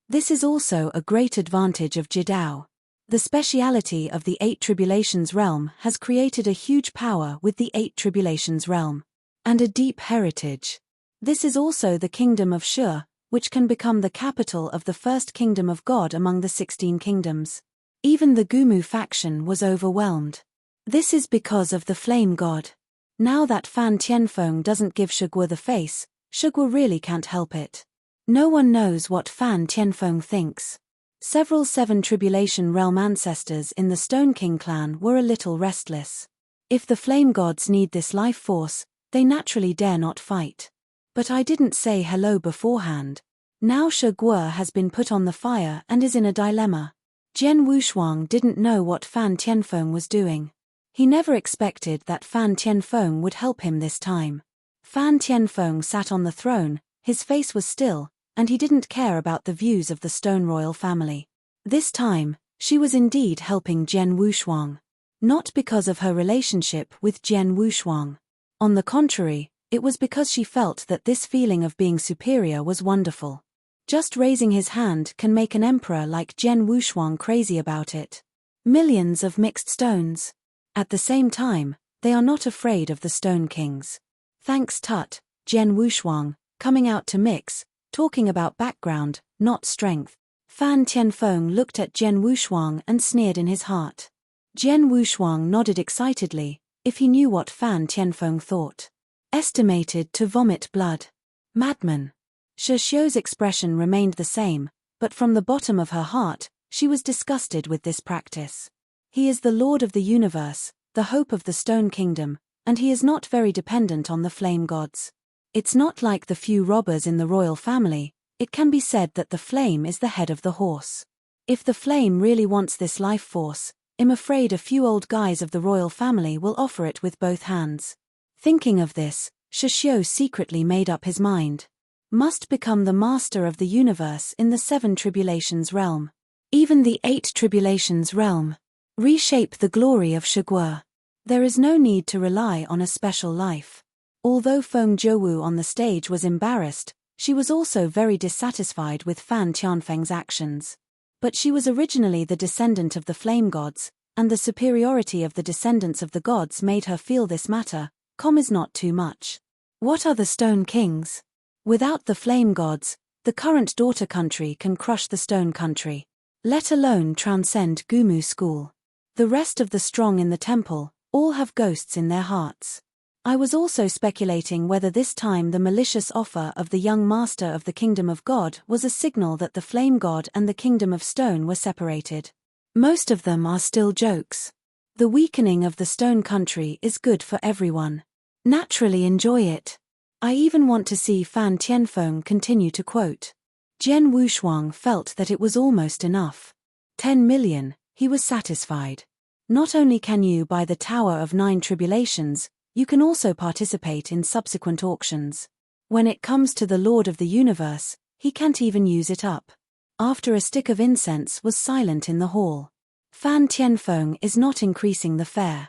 This is also a great advantage of Jidao. The speciality of the 8 tribulations realm has created a huge power with the 8 tribulations realm. And a deep heritage. This is also the kingdom of Shu, which can become the capital of the first kingdom of God among the 16 kingdoms. Even the Gumu faction was overwhelmed. This is because of the flame god. Now that Fan Tianfeng doesn't give Shiguo the face, Shiguo really can't help it. No one knows what Fan Tianfeng thinks. Several 7 tribulation realm ancestors in the Stone King clan were a little restless. If the flame gods need this life force, they naturally dare not fight. But I didn't say hello beforehand. Now Shiguo has been put on the fire and is in a dilemma. Jian Wushuang didn't know what Fan Tianfeng was doing. He never expected that Fan Tianfeng would help him this time. Fan Tianfeng sat on the throne, his face was still, and he didn't care about the views of the Stone Royal family. This time, she was indeed helping Jian Wushuang. Not because of her relationship with Jian Wushuang. On the contrary, it was because she felt that this feeling of being superior was wonderful. Just raising his hand can make an emperor like Jian Wushuang crazy about it. Millions of mixed stones. At the same time, they are not afraid of the Stone Kings. Thanks Tut, Jian Wushuang, coming out to mix, talking about background, not strength. Fan Tianfeng looked at Jian Wushuang and sneered in his heart. Jian Wushuang nodded excitedly, if he knew what Fan Tianfeng thought. Estimated to vomit blood. Madman. Shishio's expression remained the same, but from the bottom of her heart, She was disgusted with this practice. He is the Lord of the universe, the hope of the Stone Kingdom, and he is not very dependent on the flame gods. It's not like the few robbers in the royal family. It can be said that the flame is the head of the horse. If the flame really wants this life force, I'm afraid a few old guys of the royal family will offer it with both hands. Thinking of this, Shishio secretly made up his mind. Must become the master of the universe in the 7 tribulations realm. Even the 8 tribulations realm. Reshape the glory of Shiguo. There is no need to rely on a special life. Although Feng Zhouwu on the stage was embarrassed, she was also very dissatisfied with Fan Tianfeng's actions. But she was originally the descendant of the flame gods, and the superiority of the descendants of the gods made her feel this matter is not too much. What are the Stone Kings? Without the flame gods, the current daughter country can crush the stone country. Let alone transcend Gumu school. The rest of the strong in the temple all have ghosts in their hearts. I was also speculating whether this time the malicious offer of the young master of the kingdom of God was a signal that the flame god and the kingdom of stone were separated. Most of them are still jokes. The weakening of the stone country is good for everyone. Naturally enjoy it. I even want to see Fan Tianfeng continue to quote. Jian Wushuang felt that it was almost enough. 10 million, he was satisfied. Not only can you buy the Tower of 9 Tribulations, you can also participate in subsequent auctions. When it comes to the Lord of the Universe, he can't even use it up. After a stick of incense was silent in the hall. Fan Tianfeng is not increasing the fare.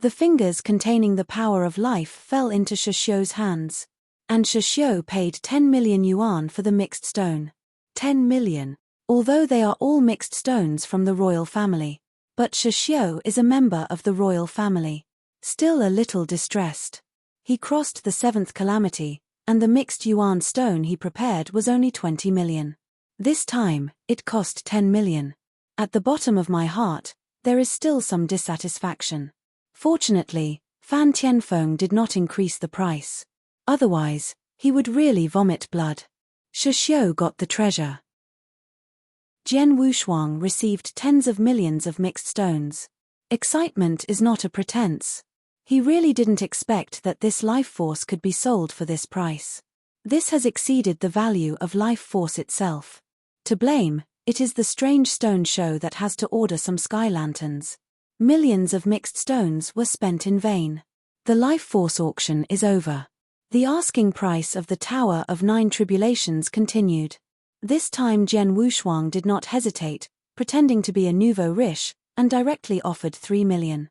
The fingers containing the power of life fell into Shishio's hands. And Shishio paid 10 million yuan for the mixed stone. 10 million. Although they are all mixed stones from the royal family. But Shishio is a member of the royal family. Still a little distressed. He crossed the 7th calamity, and the mixed yuan stone he prepared was only 20 million. This time, it cost 10 million. At the bottom of my heart, there is still some dissatisfaction. Fortunately, Fan Tianfeng did not increase the price. Otherwise, he would really vomit blood. Shishio got the treasure. Jian Wushuang received tens of millions of mixed stones. Excitement is not a pretense. He really didn't expect that this life force could be sold for this price. This has exceeded the value of life force itself. To blame, it is the strange stone show that has to order some sky lanterns. Millions of mixed stones were spent in vain. The life force auction is over. The asking price of the Tower of 9 Tribulations continued. This time Jian Wushuang did not hesitate, pretending to be a nouveau riche, and directly offered 3 million.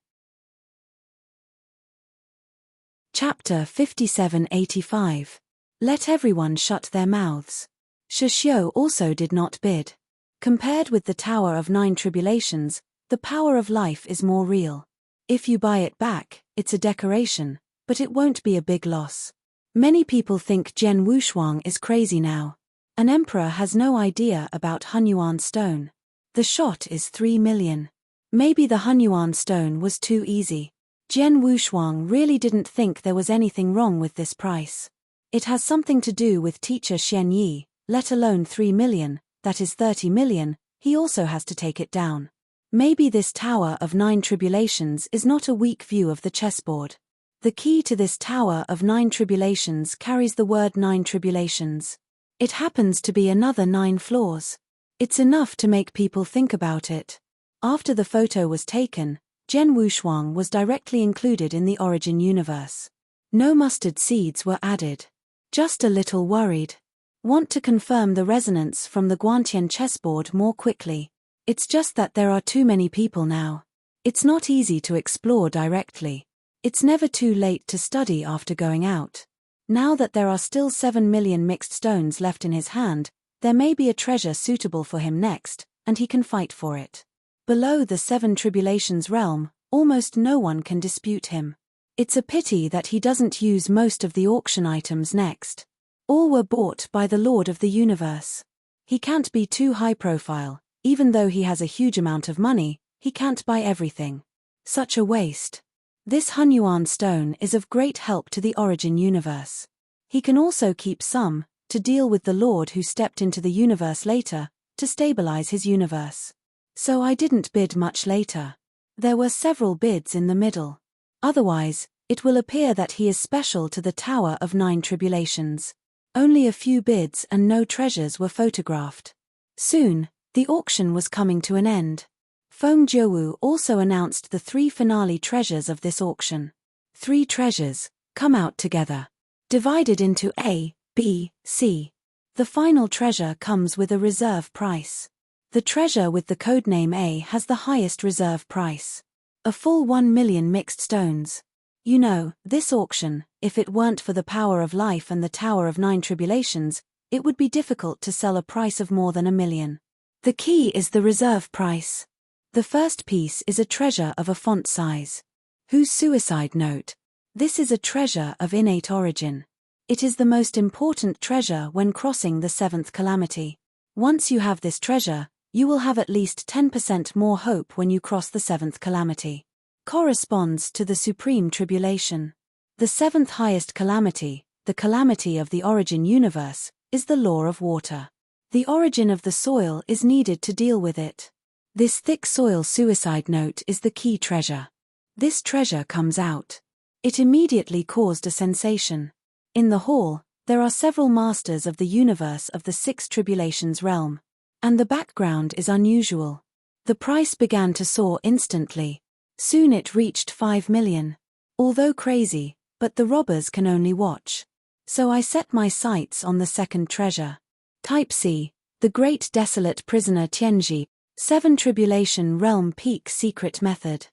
Chapter 5785. Let everyone shut their mouths. Shishio also did not bid. Compared with the Tower of 9 Tribulations, the power of life is more real. If you buy it back, it's a decoration, but it won't be a big loss. Many people think Jian Wushuang is crazy now. An emperor has no idea about Hunyuan stone. The shot is 3 million. Maybe the Hunyuan stone was too easy. Jian Wushuang really didn't think there was anything wrong with this price. It has something to do with teacher Xian Yi, let alone 3 million, that is 30 million, he also has to take it down. Maybe this Tower of 9 Tribulations is not a weak view of the chessboard. The key to this Tower of 9 Tribulations carries the word 9 Tribulations. It happens to be another 9 floors. It's enough to make people think about it. After the photo was taken, Jian Wushuang was directly included in the origin universe. No mustard seeds were added. Just a little worried. Want to confirm the resonance from the Guantian chessboard more quickly. It's just that there are too many people now. It's not easy to explore directly. It's never too late to study after going out. Now that there are still 7 million mixed stones left in his hand, there may be a treasure suitable for him next, and he can fight for it. Below the 7 Tribulations realm, almost no one can dispute him. It's a pity that he doesn't use most of the auction items next. All were bought by the Lord of the Universe. He can't be too high profile, even though he has a huge amount of money, he can't buy everything. Such a waste. This Hunyuan stone is of great help to the origin universe. He can also keep some, to deal with the Lord who stepped into the universe later, to stabilize his universe. So I didn't bid much later. There were several bids in the middle. Otherwise, it will appear that he is special to the Tower of Nine Tribulations. Only a few bids and no treasures were photographed. Soon, the auction was coming to an end. Feng Jiawu also announced the 3 finale treasures of this auction. 3 treasures, come out together. Divided into A, B, C. The final treasure comes with a reserve price. The treasure with the codename A has the highest reserve price. A full 1 million mixed stones. You know, this auction, if it weren't for the power of life and the Tower of Nine Tribulations, it would be difficult to sell a price of more than 1 million. The key is the reserve price. The first piece is a treasure of a font size. Whose suicide note? This is a treasure of innate origin. It is the most important treasure when crossing the 7th calamity. Once you have this treasure, you will have at least 10% more hope when you cross the 7th calamity. Corresponds to the supreme tribulation. The 7th highest calamity, the calamity of the origin universe, is the law of water. The origin of the soil is needed to deal with it. This thick soil suicide note is the key treasure. This treasure comes out. It immediately caused a sensation. In the hall, there are several masters of the universe of the 6 tribulations realm. And the background is unusual. The price began to soar instantly. Soon it reached 5 million. Although crazy, but the robbers can only watch. So I set my sights on the second treasure. Type C, the Great Desolate Prisoner Tianji, 7 Tribulation Realm Peak Secret Method.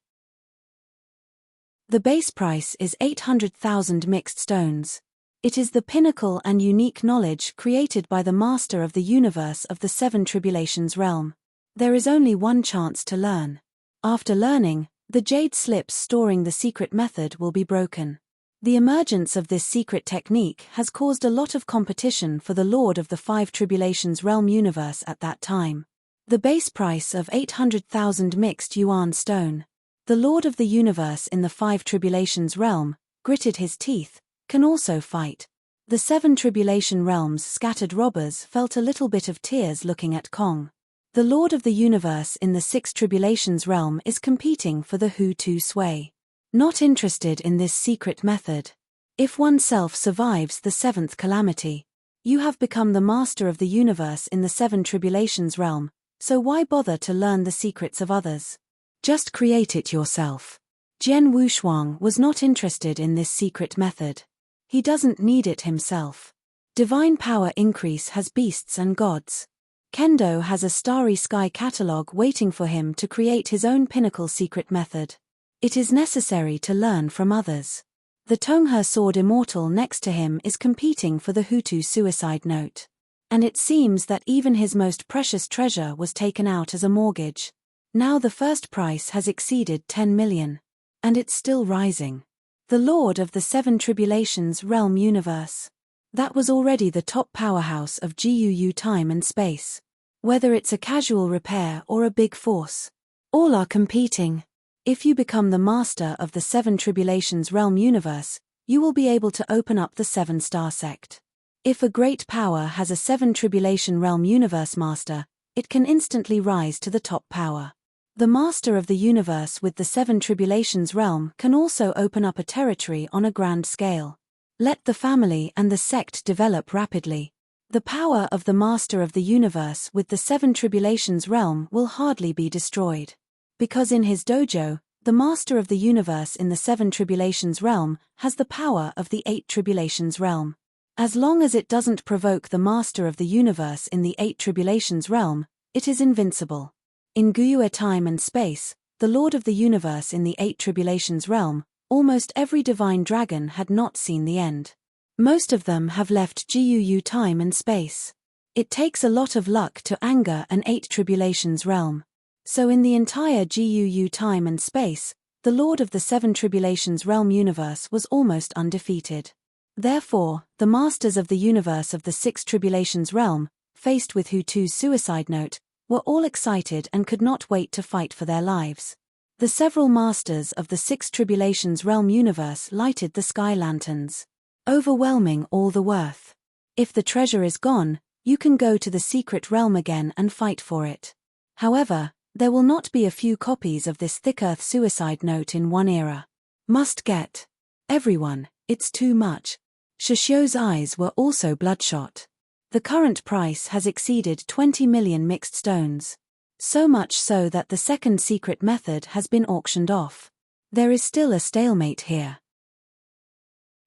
The base price is 800,000 mixed stones. It is the pinnacle and unique knowledge created by the Master of the Universe of the 7 Tribulations realm. There is only one chance to learn. After learning, the jade slips storing the secret method will be broken. The emergence of this secret technique has caused a lot of competition for the Lord of the 5 Tribulations realm universe at that time. The base price of 800,000 mixed yuan stone. The Lord of the Universe in the 5 Tribulations realm, gritted his teeth, can also fight. The 7 Tribulation realms scattered robbers felt a little bit of tears looking at Kong. The Lord of the Universe in the 6 Tribulations realm is competing for the Hu-Tu sway. Not interested in this secret method. If oneself survives the 7th calamity, you have become the master of the universe in the 7 Tribulations realm, so why bother to learn the secrets of others? Just create it yourself. Jian Wushuang was not interested in this secret method. He doesn't need it himself. Divine power increase has beasts and gods. Kendo has a starry sky catalogue waiting for him to create his own pinnacle secret method. It is necessary to learn from others. The Tonghe sword immortal next to him is competing for the Hu-Tu suicide note. And it seems that even his most precious treasure was taken out as a mortgage. Now the first price has exceeded 10 million. And it's still rising. The Lord of the 7 Tribulations realm universe. That was already the top powerhouse of GUU time and space. Whether it's a casual repair or a big force. All are competing. If you become the master of the 7 Tribulations realm universe, you will be able to open up the 7-star sect. If a great power has a 7 Tribulation realm universe master, it can instantly rise to the top power. The master of the universe with the 7 Tribulations realm can also open up a territory on a grand scale. Let the family and the sect develop rapidly. The power of the master of the universe with the 7 Tribulations realm will hardly be destroyed. Because in his dojo, the master of the universe in the 7 Tribulations realm has the power of the 8 Tribulations realm. As long as it doesn't provoke the master of the universe in the 8 Tribulations realm, it is invincible. In GUU time and space, the Lord of the Universe in the 8 Tribulations realm, almost every divine dragon had not seen the end. Most of them have left GUU time and space. It takes a lot of luck to anger an 8 Tribulations realm. So in the entire GUU time and space, the Lord of the 7 Tribulations realm universe was almost undefeated. Therefore, the masters of the universe of the 6 Tribulations realm, faced with Hu-Tu's suicide note, were all excited and could not wait to fight for their lives. The several masters of the 6 Tribulations realm universe lighted the sky lanterns, overwhelming all the worth. If the treasure is gone, You can go to the secret realm again and fight for it. However, there will not be a few copies of this thick earth suicide note in one era. Must get. Everyone, it's too much. Shishio's eyes were also bloodshot. The current price has exceeded 20 million mixed stones. So much so that the second secret method has been auctioned off. There is still a stalemate here.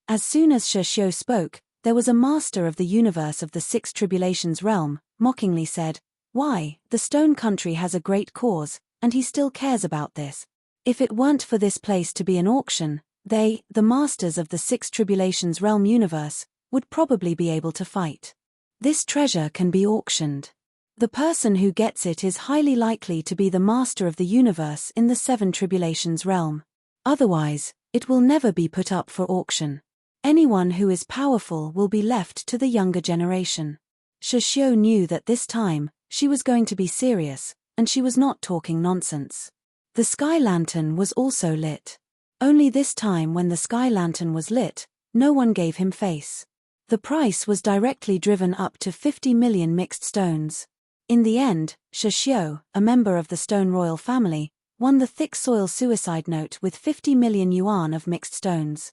As soon as Shishio spoke, there was a master of the universe of the Six Tribulations realm, mockingly said, "Why, the Stone Country has a great cause, and he still cares about this. If it weren't for this place to be an auction, they, the masters of the Six Tribulations realm universe, would probably be able to fight. This treasure can be auctioned. The person who gets it is highly likely to be the master of the universe in the Seven Tribulations realm. Otherwise, it will never be put up for auction. Anyone who is powerful will be left to the younger generation." Shishio knew that this time, she was going to be serious, and she was not talking nonsense. The sky lantern was also lit. Only this time when the sky lantern was lit, no one gave him face. The price was directly driven up to 50 million mixed stones. In the end, Shishio, a member of the Stone Royal family, won the thick soil suicide note with 50 million yuan of mixed stones.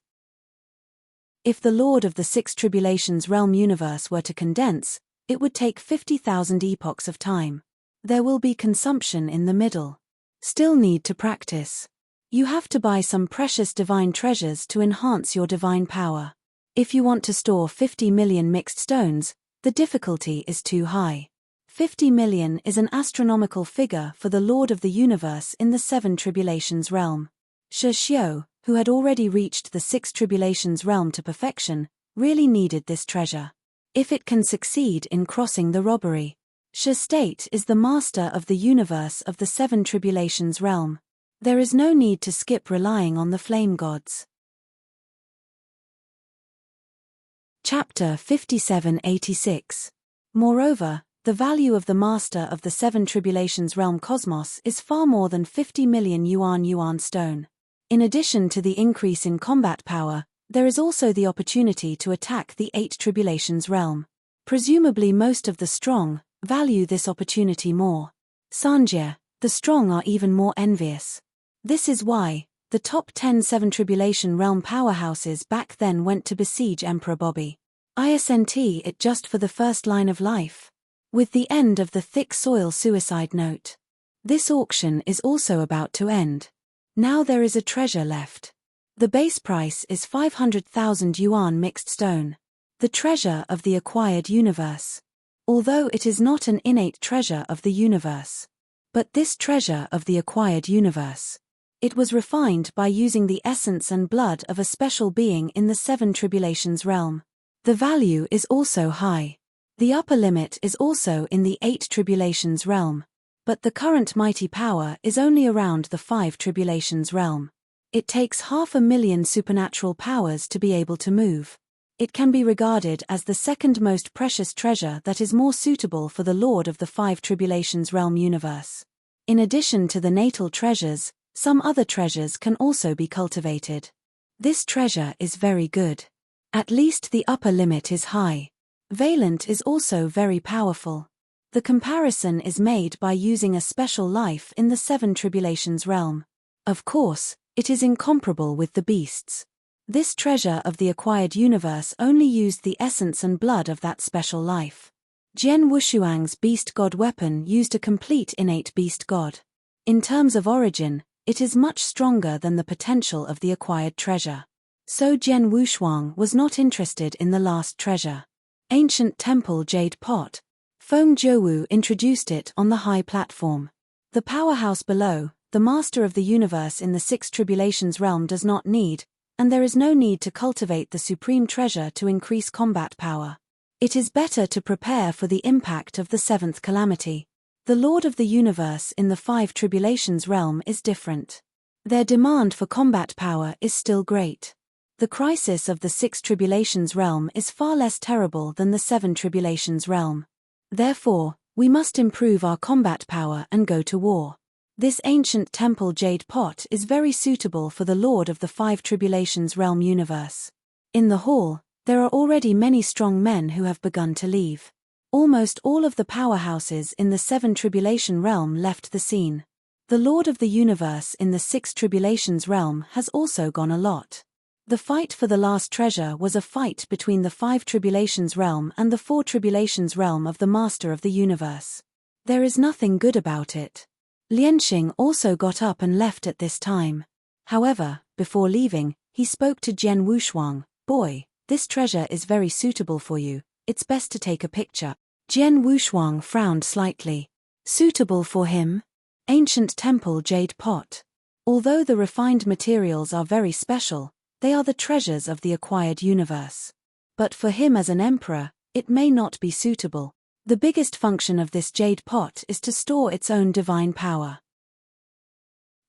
If the Lord of the Six Tribulations realm universe were to condense, it would take 50,000 epochs of time. There will be consumption in the middle. Still need to practice. You have to buy some precious divine treasures to enhance your divine power. If you want to store 50 million mixed stones, the difficulty is too high. 50 million is an astronomical figure for the Lord of the Universe in the Seven Tribulations realm. Shishio, who had already reached the Six Tribulations realm to perfection, really needed this treasure. If it can succeed in crossing the robbery, State is the master of the universe of the Seven Tribulations realm. There is no need to skip relying on the flame gods. Chapter 5786. Moreover, the value of the master of the Seven Tribulations realm cosmos is far more than 50 million yuan stone. In addition to the increase in combat power, there is also the opportunity to attack the Eight Tribulations realm. Presumably most of the strong value this opportunity more. Sanjie, the strong are even more envious. This is why the top 10 Seven Tribulation realm powerhouses back then went to besiege Emperor Bobby. Isn't it just for the first line of life? With the end of the thick soil suicide note. This auction is also about to end. Now there is a treasure left. The base price is 500,000 yuan mixed stone. The treasure of the acquired universe. Although it is not an innate treasure of the universe. But this treasure of the acquired universe. It was refined by using the essence and blood of a special being in the Seven Tribulations realm. The value is also high. The upper limit is also in the Eight Tribulations realm. But the current mighty power is only around the Five Tribulations realm. It takes 500,000 supernatural powers to be able to move. It can be regarded as the second most precious treasure that is more suitable for the Lord of the Five Tribulations realm universe. In addition to the natal treasures, some other treasures can also be cultivated. This treasure is very good. At least the upper limit is high. Valent is also very powerful. The comparison is made by using a special life in the Seven Tribulations realm. Of course, it is incomparable with the beasts. This treasure of the acquired universe only used the essence and blood of that special life. Jian Wushuang's beast god weapon used a complete innate beast god. In terms of origin, it is much stronger than the potential of the acquired treasure. So Jian Wushuang was not interested in the last treasure. Ancient Temple Jade Pot. Feng Zhouwu introduced it on the high platform. The powerhouse below, the master of the universe in the Six Tribulations realm does not need, and there is no need to cultivate the supreme treasure to increase combat power. It is better to prepare for the impact of the seventh calamity. The Lord of the Universe in the Five Tribulations realm is different. Their demand for combat power is still great. The crisis of the Six Tribulations realm is far less terrible than the Seven Tribulations realm. Therefore, we must improve our combat power and go to war. This ancient temple jade pot is very suitable for the Lord of the Five Tribulations realm universe. In the hall, there are already many strong men who have begun to leave. Almost all of the powerhouses in the 7 Tribulation realm left the scene. The Lord of the Universe in the 6 Tribulations realm has also gone a lot. The fight for the last treasure was a fight between the 5 Tribulations realm and the 4 Tribulations realm of the Master of the Universe. There is nothing good about it. Lianxing also got up and left at this time. However, before leaving, he spoke to Jian Wushuang. "Boy, this treasure is very suitable for you, it's best to take a picture." Jian Wushuang frowned slightly. Suitable for him? Ancient temple jade pot. Although the refined materials are very special, they are the treasures of the acquired universe. But for him as an emperor, it may not be suitable. The biggest function of this jade pot is to store its own divine power.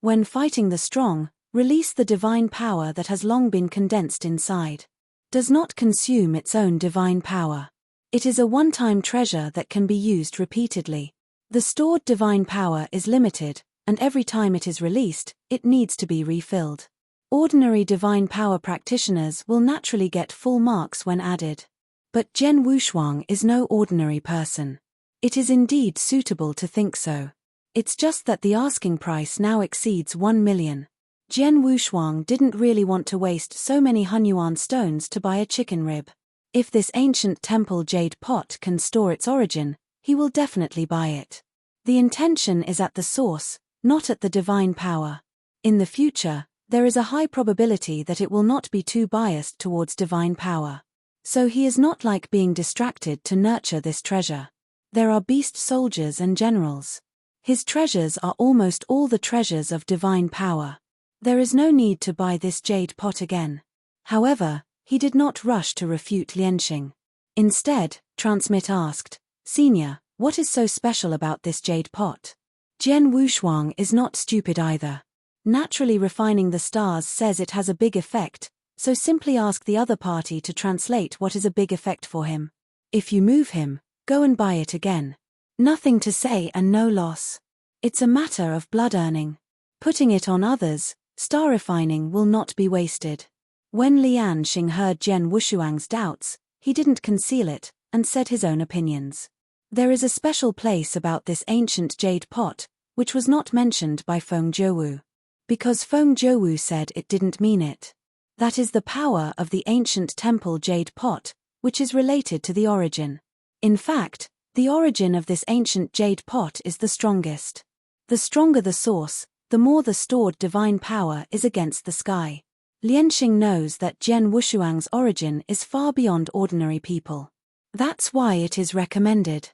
When fighting the strong, release the divine power that has long been condensed inside. Does not consume its own divine power. It is a one-time treasure that can be used repeatedly. The stored divine power is limited, and every time it is released, it needs to be refilled. Ordinary divine power practitioners will naturally get full marks when added. But Jian Wushuang is no ordinary person. It is indeed suitable to think so. It's just that the asking price now exceeds 1 million. Jian Wushuang didn't really want to waste so many Hunyuan stones to buy a chicken rib. If this ancient temple jade pot can store its origin, he will definitely buy it. The intention is at the source, not at the divine power. In the future, there is a high probability that it will not be too biased towards divine power. So he is not like being distracted to nurture this treasure. There are beast soldiers and generals. His treasures are almost all the treasures of divine power. There is no need to buy this jade pot again. However, he did not rush to refute Lianxing. Instead, Transmit asked, "Senior, what is so special about this jade pot?" Jian Wushuang is not stupid either. Naturally refining the stars says it has a big effect, so simply ask the other party to translate what is a big effect for him. If you move him, go and buy it again. Nothing to say and no loss. It's a matter of blood earning. Putting it on others, star refining will not be wasted. When Lianxing heard Jian Wushuang's doubts, he didn't conceal it, and said his own opinions. There is a special place about this ancient jade pot, which was not mentioned by Feng Zhouwu. Because Feng Zhouwu said it didn't mean it. That is the power of the ancient temple jade pot, which is related to the origin. In fact, the origin of this ancient jade pot is the strongest. The stronger the source, the more the stored divine power is against the sky. Lianxing knows that Jian Wushuang's origin is far beyond ordinary people. That's why it is recommended.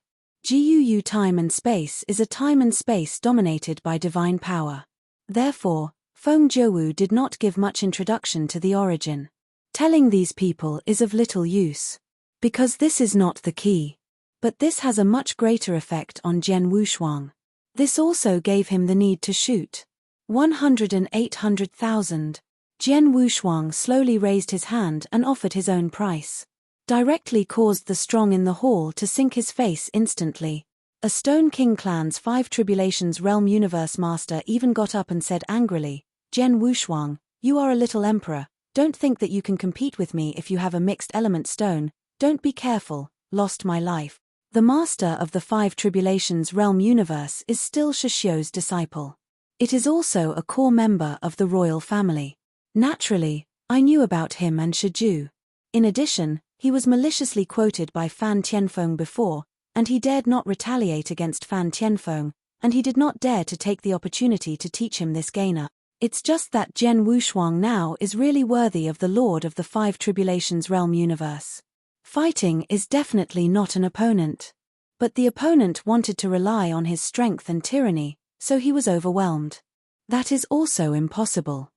GUU time and space is a time and space dominated by divine power. Therefore, Feng Zhouwu did not give much introduction to the origin. Telling these people is of little use. Because this is not the key. But this has a much greater effect on Jian Wushuang. This also gave him the need to shoot. 100,000. Jian Wushuang slowly raised his hand and offered his own price. Directly caused the strong in the hall to sink his face instantly. A Stone King clan's 5 Tribulations realm universe master even got up and said angrily, "Jian Wushuang, you are a little emperor, don't think that you can compete with me if you have a mixed element stone, don't be careful, lost my life." The master of the 5 Tribulations realm universe is still Shishio's disciple. It is also a core member of the royal family. Naturally, I knew about him and Shiju. In addition, he was maliciously quoted by Fan Tianfeng before, and he dared not retaliate against Fan Tianfeng, and he did not dare to take the opportunity to teach him this gainer. It's just that Jian Wushuang now is really worthy of the Lord of the 5 Tribulations realm universe. Fighting is definitely not an opponent. But the opponent wanted to rely on his strength and tyranny, so he was overwhelmed. That is also impossible.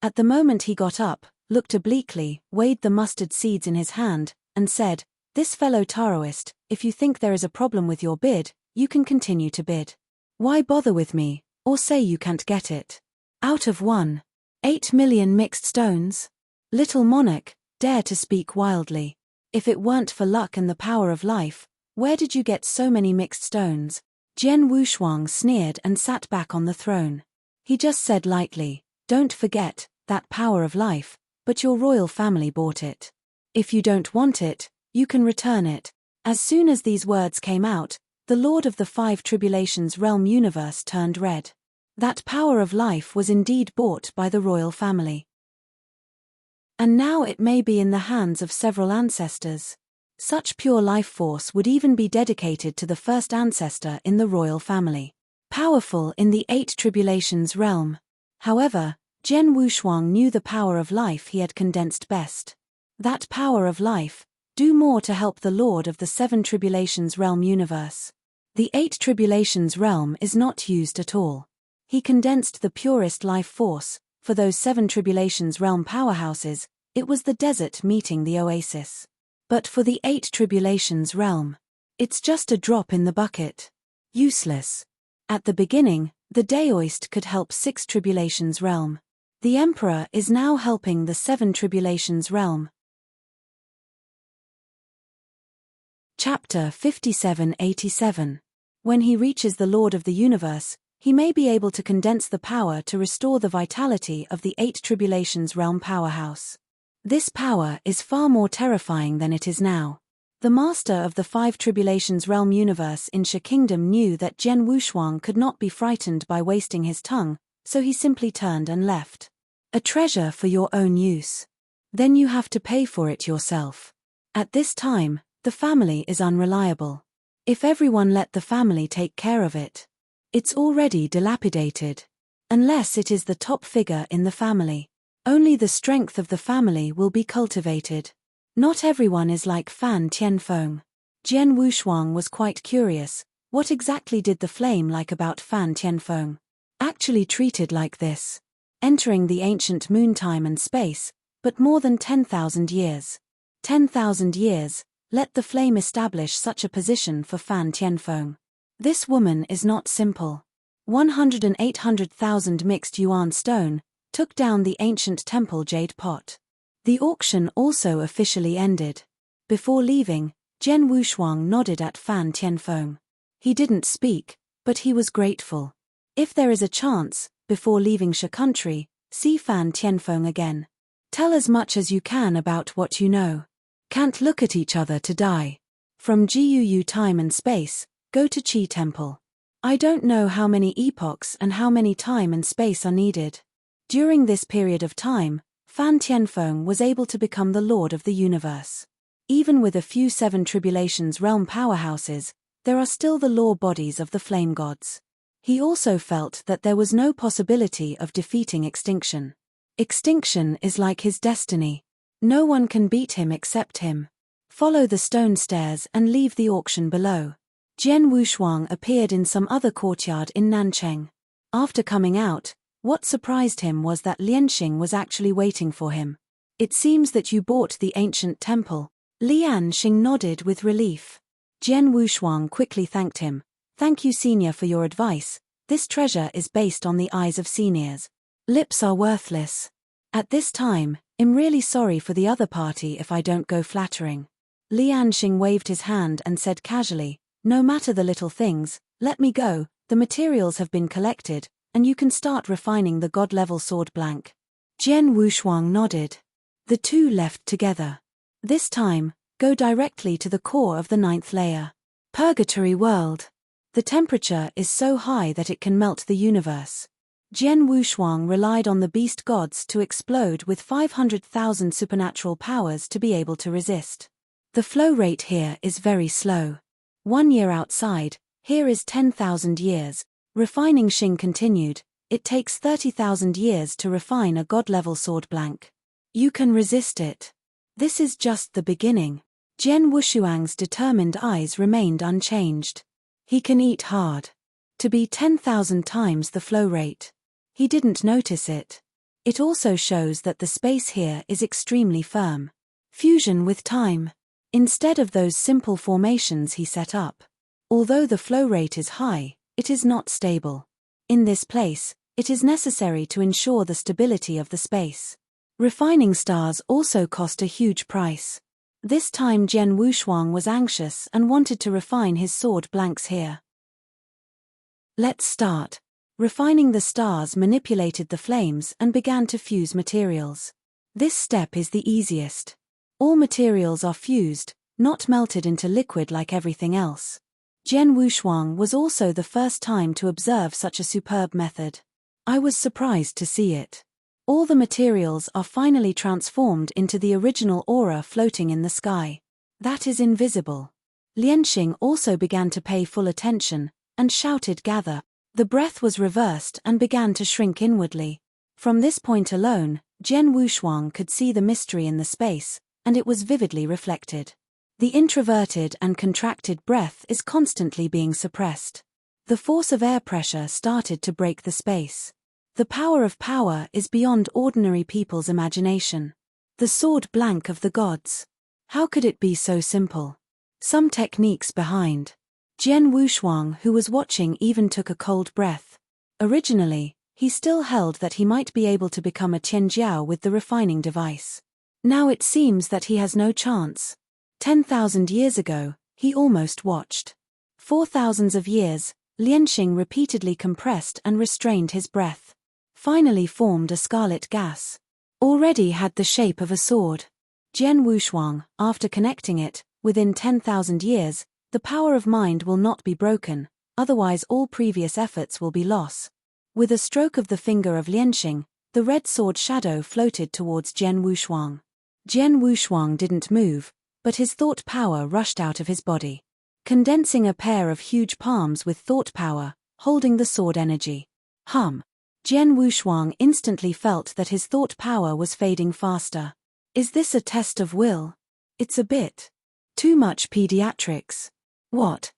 At the moment he got up, looked obliquely, weighed the mustard seeds in his hand, and said, "This fellow Taoist, if you think there is a problem with your bid, you can continue to bid. Why bother with me, or say you can't get it? Out of 1.8 million mixed stones? Little monarch, dare to speak wildly. If it weren't for luck and the power of life, where did you get so many mixed stones?" Jian Wushuang sneered and sat back on the throne. He just said lightly, "Don't forget, that power of life, but your royal family bought it. If you don't want it, you can return it." As soon as these words came out, the Lord of the Five Tribulations realm universe turned red. That power of life was indeed bought by the royal family. And now it may be in the hands of several ancestors. Such pure life force would even be dedicated to the first ancestor in the royal family. Powerful in the Eight Tribulations realm. However, Jian Wushuang knew the power of life he had condensed best. That power of life, do more to help the Lord of the Seven Tribulations realm universe. The Eight Tribulations realm is not used at all. He condensed the purest life force. For those Seven Tribulations realm powerhouses, it was the desert meeting the oasis. But for the Eight Tribulations realm, it's just a drop in the bucket. Useless. At the beginning, the Daoist could help Six Tribulations realm. The Emperor is now helping the Seven Tribulations realm. Chapter 5787. When he reaches the Lord of the Universe, he may be able to condense the power to restore the vitality of the Eight Tribulations realm powerhouse. This power is far more terrifying than it is now. The master of the Five Tribulations realm universe in Shi Kingdom knew that Jian Wushuang could not be frightened by wasting his tongue, so he simply turned and left. A treasure for your own use. Then you have to pay for it yourself. At this time, the family is unreliable. If everyone let the family take care of it, it's already dilapidated. Unless it is the top figure in the family, only the strength of the family will be cultivated. Not everyone is like Fan Tianfeng. Jian Wushuang was quite curious, what exactly did the flame like about Fan Tianfeng? Actually treated like this. Entering the ancient moon time and space, but more than 10,000 years. 10,000 years, let the flame establish such a position for Fan Tianfeng. This woman is not simple. 108,000 mixed yuan stone took down the ancient temple jade pot. The auction also officially ended. Before leaving, Jian Wushuang nodded at Fan Tianfeng. He didn't speak, but he was grateful. If there is a chance, before leaving Shi country, see Fan Tianfeng again. Tell as much as you can about what you know. Can't look at each other to die. From Guu time and space, go to Qi Temple. I don't know how many epochs and how many time and space are needed. During this period of time, Fan Tianfeng was able to become the Lord of the Universe. Even with a few Seven Tribulations realm powerhouses, there are still the law bodies of the flame gods. He also felt that there was no possibility of defeating extinction. Extinction is like his destiny. No one can beat him except him. Follow the stone stairs and leave the auction below. Jian Wushuang appeared in some other courtyard in Nancheng. After coming out, what surprised him was that Lianxing was actually waiting for him. It seems that you bought the ancient temple. Lianxing nodded with relief. Jian Wushuang quickly thanked him. Thank you, senior, for your advice. This treasure is based on the eyes of seniors. Lips are worthless. At this time, I'm really sorry for the other party if I don't go flattering. Lianxing waved his hand and said casually, no matter the little things, let me go, the materials have been collected, and you can start refining the god-level sword blank. Jian Wushuang nodded. The two left together. This time, go directly to the core of the 9th layer. Purgatory world. The temperature is so high that it can melt the universe. Jian Wushuang relied on the beast gods to explode with 500,000 supernatural powers to be able to resist. The flow rate here is very slow. 1 year outside, here is 10,000 years. Refining Xing continued, it takes 30,000 years to refine a god-level sword blank. You can resist it. This is just the beginning. Jian Wushuang's determined eyes remained unchanged. He can eat hard. To be 10,000 times the flow rate. He didn't notice it. It also shows that the space here is extremely firm. Fusion with time. Instead of those simple formations he set up. Although the flow rate is high, it is not stable. In this place, it is necessary to ensure the stability of the space. Refining stars also cost a huge price. This time Jian Wushuang was anxious and wanted to refine his sword blanks here. Let's start. Refining the stars manipulated the flames and began to fuse materials. This step is the easiest. All materials are fused, not melted into liquid like everything else. Jian Wushuang was also the first time to observe such a superb method. I was surprised to see it. All the materials are finally transformed into the original aura floating in the sky. That is invisible. Lianxing also began to pay full attention, and shouted gather. The breath was reversed and began to shrink inwardly. From this point alone, Jian Wushuang could see the mystery in the space, and it was vividly reflected. The introverted and contracted breath is constantly being suppressed. The force of air pressure started to break the space. The power of power is beyond ordinary people's imagination. The sword blank of the gods. How could it be so simple? Some techniques behind. Jian Wushuang, who was watching, even took a cold breath. Originally, he still held that he might be able to become a Tianjiao with the refining device. Now it seems that he has no chance. 10,000 years ago, he almost watched. 4,000 of years, Lianxing repeatedly compressed and restrained his breath. Finally formed a scarlet gas. Already had the shape of a sword. Jian Wushuang, after connecting it, within 10,000 years, the power of mind will not be broken, otherwise all previous efforts will be loss. With a stroke of the finger of Lianxing, the red sword shadow floated towards Jian Wushuang. Jian Wushuang didn't move, but his thought power rushed out of his body. Condensing a pair of huge palms with thought power, holding the sword energy. Jian Wushuang instantly felt that his thought power was fading faster. Is this a test of will? It's a bit too much pediatrics. What?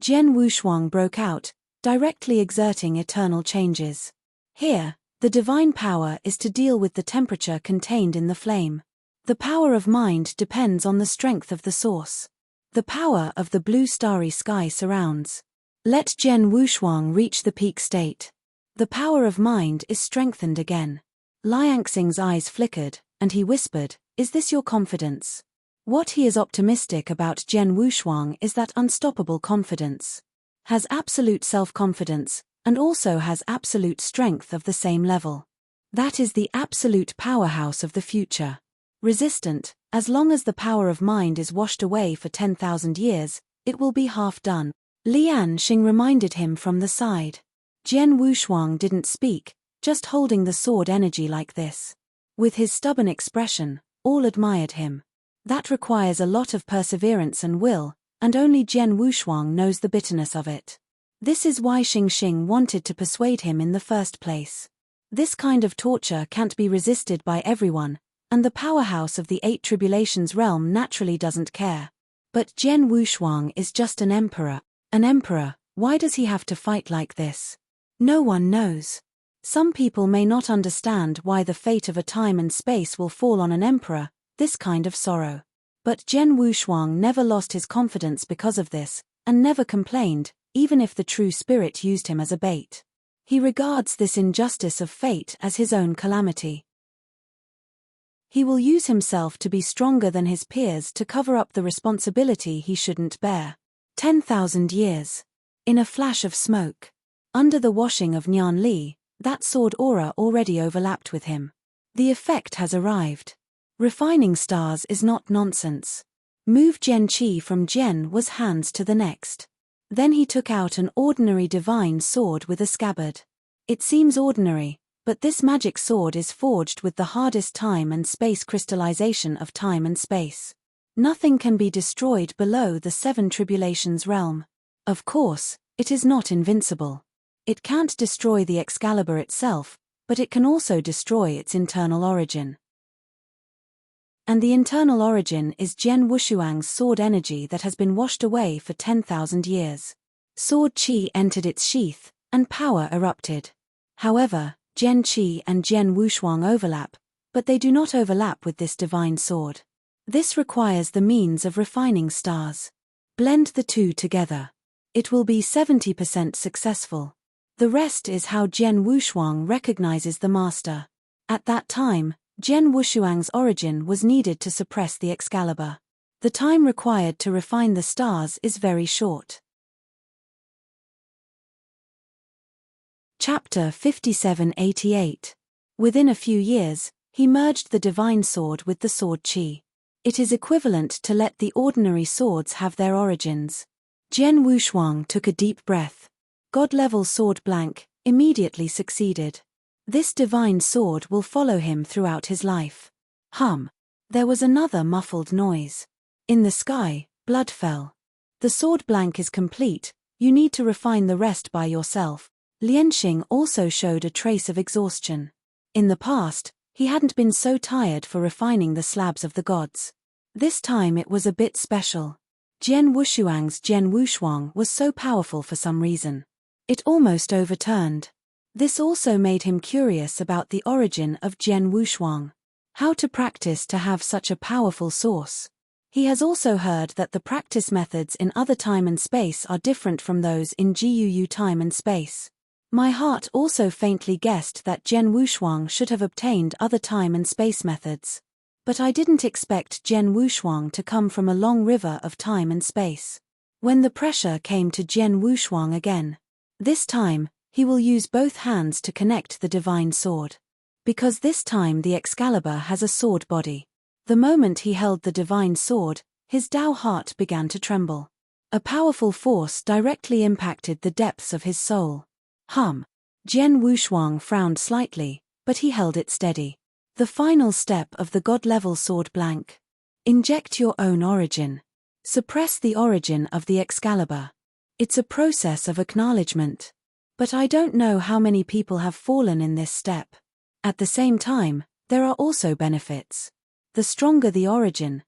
Jian Wushuang broke out, directly exerting eternal changes. Here, the divine power is to deal with the temperature contained in the flame. The power of mind depends on the strength of the source. The power of the blue starry sky surrounds. Let Jian Wushuang reach the peak state. The power of mind is strengthened again. Lianxing's eyes flickered, and he whispered, "Is this your confidence?" What he is optimistic about Jian Wushuang is that unstoppable confidence. Has absolute self-confidence, and also has absolute strength of the same level. That is the absolute powerhouse of the future. Resistant, as long as the power of mind is washed away for 10,000 years, it will be half done. Lianxing reminded him from the side. Jian Wushuang didn't speak, just holding the sword energy like this. With his stubborn expression, all admired him. That requires a lot of perseverance and will, and only Jian Wushuang knows the bitterness of it. This is why Xing wanted to persuade him in the first place. This kind of torture can't be resisted by everyone, and the powerhouse of the Eight Tribulations realm naturally doesn't care. But Jian Wushuang is just an emperor. An emperor, why does he have to fight like this? No one knows. Some people may not understand why the fate of a time and space will fall on an emperor, this kind of sorrow. But Jian Wushuang never lost his confidence because of this, and never complained, even if the true spirit used him as a bait. He regards this injustice of fate as his own calamity. He will use himself to be stronger than his peers to cover up the responsibility he shouldn't bear. 10,000 years. In a flash of smoke. Under the washing of Nian Li, that sword aura already overlapped with him. The effect has arrived. Refining stars is not nonsense. Move Jian Qi from Jian was hands to the next. Then he took out an ordinary divine sword with a scabbard. It seems ordinary, but this magic sword is forged with the hardest time and space crystallization of time and space. Nothing can be destroyed below the Seven Tribulations realm. Of course, it is not invincible. It can't destroy the Excalibur itself, but it can also destroy its internal origin. And the internal origin is Jian Wushuang's sword energy that has been washed away for 10,000 years. Sword qi entered its sheath, and power erupted. However, Jian Qi and Jian Wushuang overlap, but they do not overlap with this divine sword. This requires the means of refining stars. Blend the two together. It will be 70% successful. The rest is how Jian Wushuang recognizes the master. At that time, Jian Wushuang's origin was needed to suppress the Excalibur. The time required to refine the stars is very short. Chapter 5788. Within a few years, he merged the divine sword with the sword qi. It is equivalent to let the ordinary swords have their origins. Jian Wushuang took a deep breath. God-level sword blank immediately succeeded. This divine sword will follow him throughout his life. Hum. There was another muffled noise. In the sky, blood fell. The sword blank is complete, you need to refine the rest by yourself. Lianxing also showed a trace of exhaustion. In the past, he hadn't been so tired for refining the slabs of the gods. This time it was a bit special. Jian Wushuang's Jian Wushuang was so powerful for some reason. It almost overturned. This also made him curious about the origin of Jian Wushuang. How to practice to have such a powerful source. He has also heard that the practice methods in other time and space are different from those in GUU time and space. My heart also faintly guessed that Jian Wushuang should have obtained other time and space methods. But I didn't expect Jian Wushuang to come from a long river of time and space. When the pressure came to Jian Wushuang again. This time, he will use both hands to connect the divine sword. Because this time the Excalibur has a sword body. The moment he held the divine sword, his Dao heart began to tremble. A powerful force directly impacted the depths of his soul. Hum. Jian Wushuang frowned slightly, but he held it steady. The final step of the God-level sword blank. Inject your own origin. Suppress the origin of the Excalibur. It's a process of acknowledgement. But I don't know how many people have fallen in this step. At the same time, there are also benefits. The stronger the origin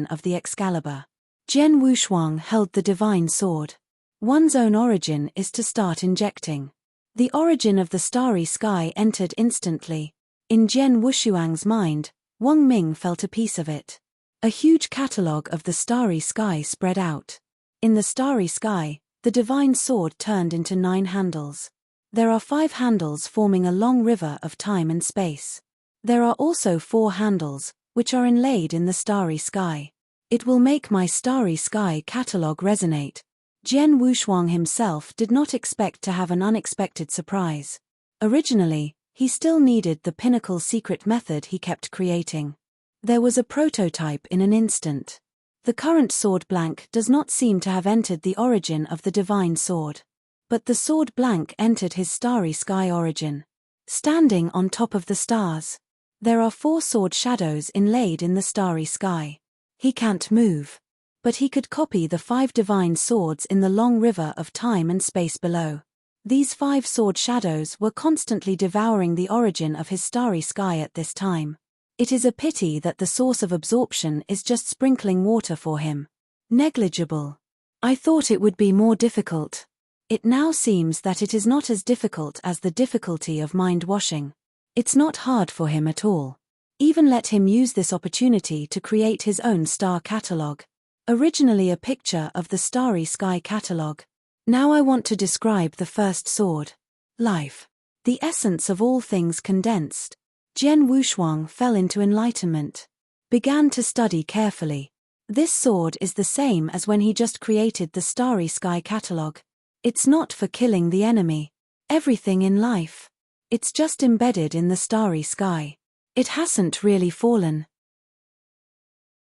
of the Excalibur. Jian Wushuang held the divine sword. One's own origin is to start injecting. The origin of the starry sky entered instantly. In Jian Wushuang's mind, Wang Ming felt a piece of it. A huge catalogue of the starry sky spread out. In the starry sky, the divine sword turned into 9 handles. There are 5 handles forming a long river of time and space. There are also 4 handles, which are inlaid in the starry sky. It will make my starry sky catalogue resonate. Jian Wushuang himself did not expect to have an unexpected surprise. Originally, he still needed the pinnacle secret method he kept creating. There was a prototype in an instant. The current sword blank does not seem to have entered the origin of the divine sword. But the sword blank entered his starry sky origin. Standing on top of the stars. There are 4 sword shadows inlaid in the starry sky. He can't move. But he could copy the 5 divine swords in the long river of time and space below. These 5 sword shadows were constantly devouring the origin of his starry sky at this time. It is a pity that the source of absorption is just sprinkling water for him. Negligible. I thought it would be more difficult. It now seems that it is not as difficult as the difficulty of mind washing. It's not hard for him at all. Even let him use this opportunity to create his own star catalogue. Originally a picture of the starry sky catalogue. Now I want to describe the first sword. Life. The essence of all things condensed. Jian Wushuang fell into enlightenment. Began to study carefully. This sword is the same as when he just created the starry sky catalogue. It's not for killing the enemy. Everything in life. It's just embedded in the starry sky. It hasn't really fallen.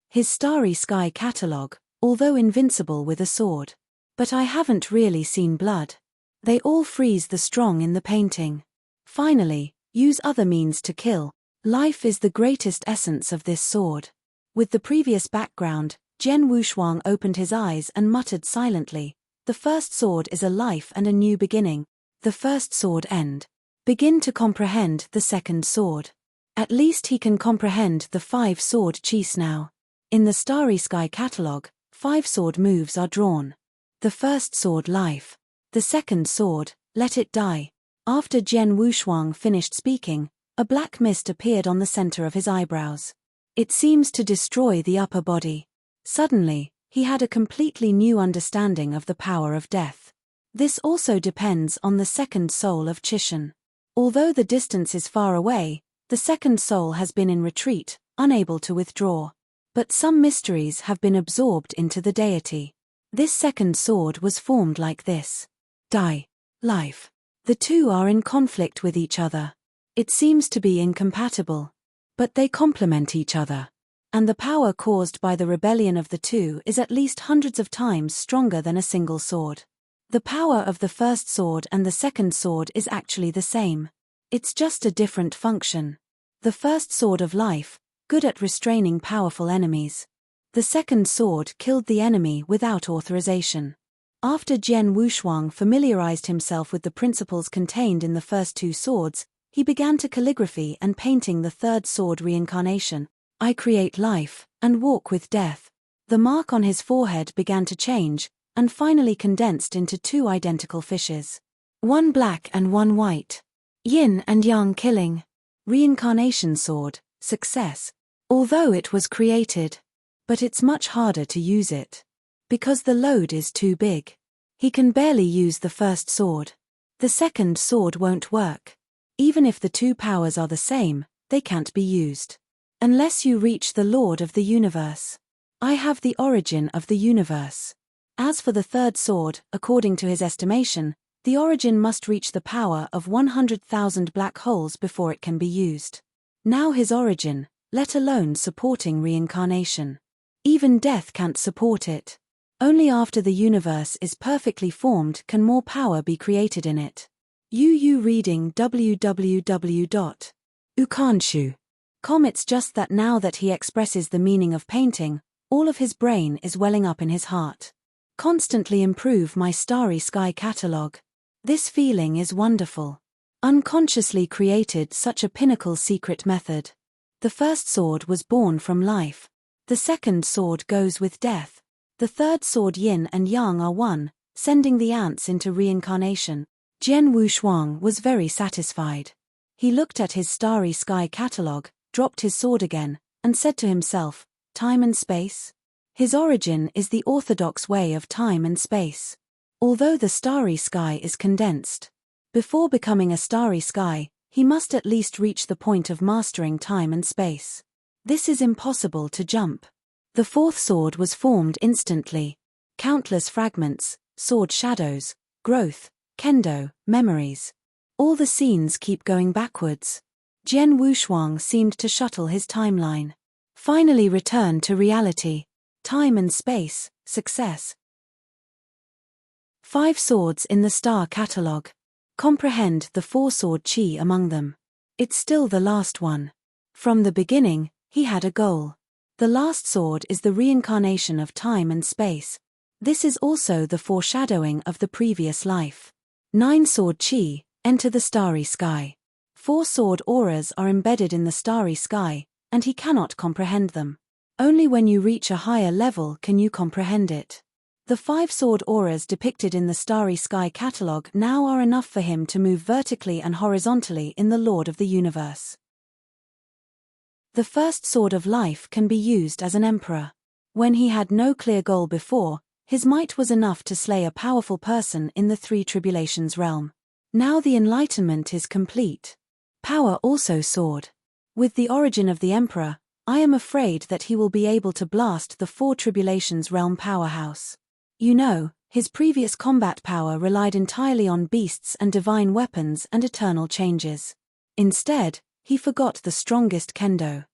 His starry sky catalogue, although invincible with a sword. But I haven't really seen blood. They all freeze the strong in the painting. Finally, use other means to kill. Life is the greatest essence of this sword. With the previous background, Jian Wushuang opened his eyes and muttered silently, the first sword is a life and a new beginning. The first sword end. Begin to comprehend the second sword. At least he can comprehend the 5 sword cheese now. In the starry sky catalogue, 5 sword moves are drawn. The first sword life. The second sword, let it die. After Jian Wushuang finished speaking, a black mist appeared on the center of his eyebrows. It seems to destroy the upper body. Suddenly, he had a completely new understanding of the power of death. This also depends on the second soul of Chishan. Although the distance is far away, the second soul has been in retreat, unable to withdraw. But some mysteries have been absorbed into the deity. This second sword was formed like this. Die. Life. The two are in conflict with each other. It seems to be incompatible. But they complement each other. And the power caused by the rebellion of the two is at least hundreds of times stronger than a single sword. The power of the first sword and the second sword is actually the same. It's just a different function. The first sword of life, good at restraining powerful enemies. The second sword killed the enemy without authorization. After Jian Wushuang familiarized himself with the principles contained in the first two swords, he began to calligraphy and painting the third sword reincarnation. I create life, and walk with death. The mark on his forehead began to change, and finally condensed into two identical fishes. One black and one white. Yin and yang killing. Reincarnation sword, success. Although it was created. But it's much harder to use it. Because the load is too big. He can barely use the first sword. The second sword won't work. Even if the two powers are the same, they can't be used. Unless you reach the Lord of the universe. I have the origin of the universe. As for the third sword, according to his estimation, the origin must reach the power of 100,000 black holes before it can be used. Now his origin, let alone supporting reincarnation. Even death can't support it. Only after the universe is perfectly formed can more power be created in it. UU reading www.ukanshu.com. It's just that now that he expresses the meaning of painting, all of his brain is welling up in his heart. Constantly improve my starry sky catalogue. This feeling is wonderful. Unconsciously created such a pinnacle secret method. The first sword was born from life. The second sword goes with death. The third sword yin and yang are one, sending the ants into reincarnation. Jian Wushuang was very satisfied. He looked at his starry sky catalogue, dropped his sword again, and said to himself, time and space? His origin is the orthodox way of time and space. Although the starry sky is condensed. Before becoming a starry sky, he must at least reach the point of mastering time and space. This is impossible to jump. The fourth sword was formed instantly. Countless fragments, sword shadows, growth, kendo, memories. All the scenes keep going backwards. Jian Wushuang seemed to shuttle his timeline. Finally return to reality. Time and space, success. 5 swords in the star catalogue. Comprehend the 4-sword chi among them. It's still the last one. From the beginning, he had a goal. The last sword is the reincarnation of time and space. This is also the foreshadowing of the previous life. 9-sword chi, enter the starry sky. 4-sword auras are embedded in the starry sky, and he cannot comprehend them. Only when you reach a higher level can you comprehend it. The 5-sword auras depicted in the starry sky catalogue now are enough for him to move vertically and horizontally in the Lord of the universe. The first sword of life can be used as an emperor. When he had no clear goal before, his might was enough to slay a powerful person in the 3 tribulations realm. Now the enlightenment is complete. Power also soared. With the origin of the emperor, I am afraid that he will be able to blast the 4 tribulations realm powerhouse. You know, his previous combat power relied entirely on beasts and divine weapons and eternal changes. Instead, he forgot the strongest kendo.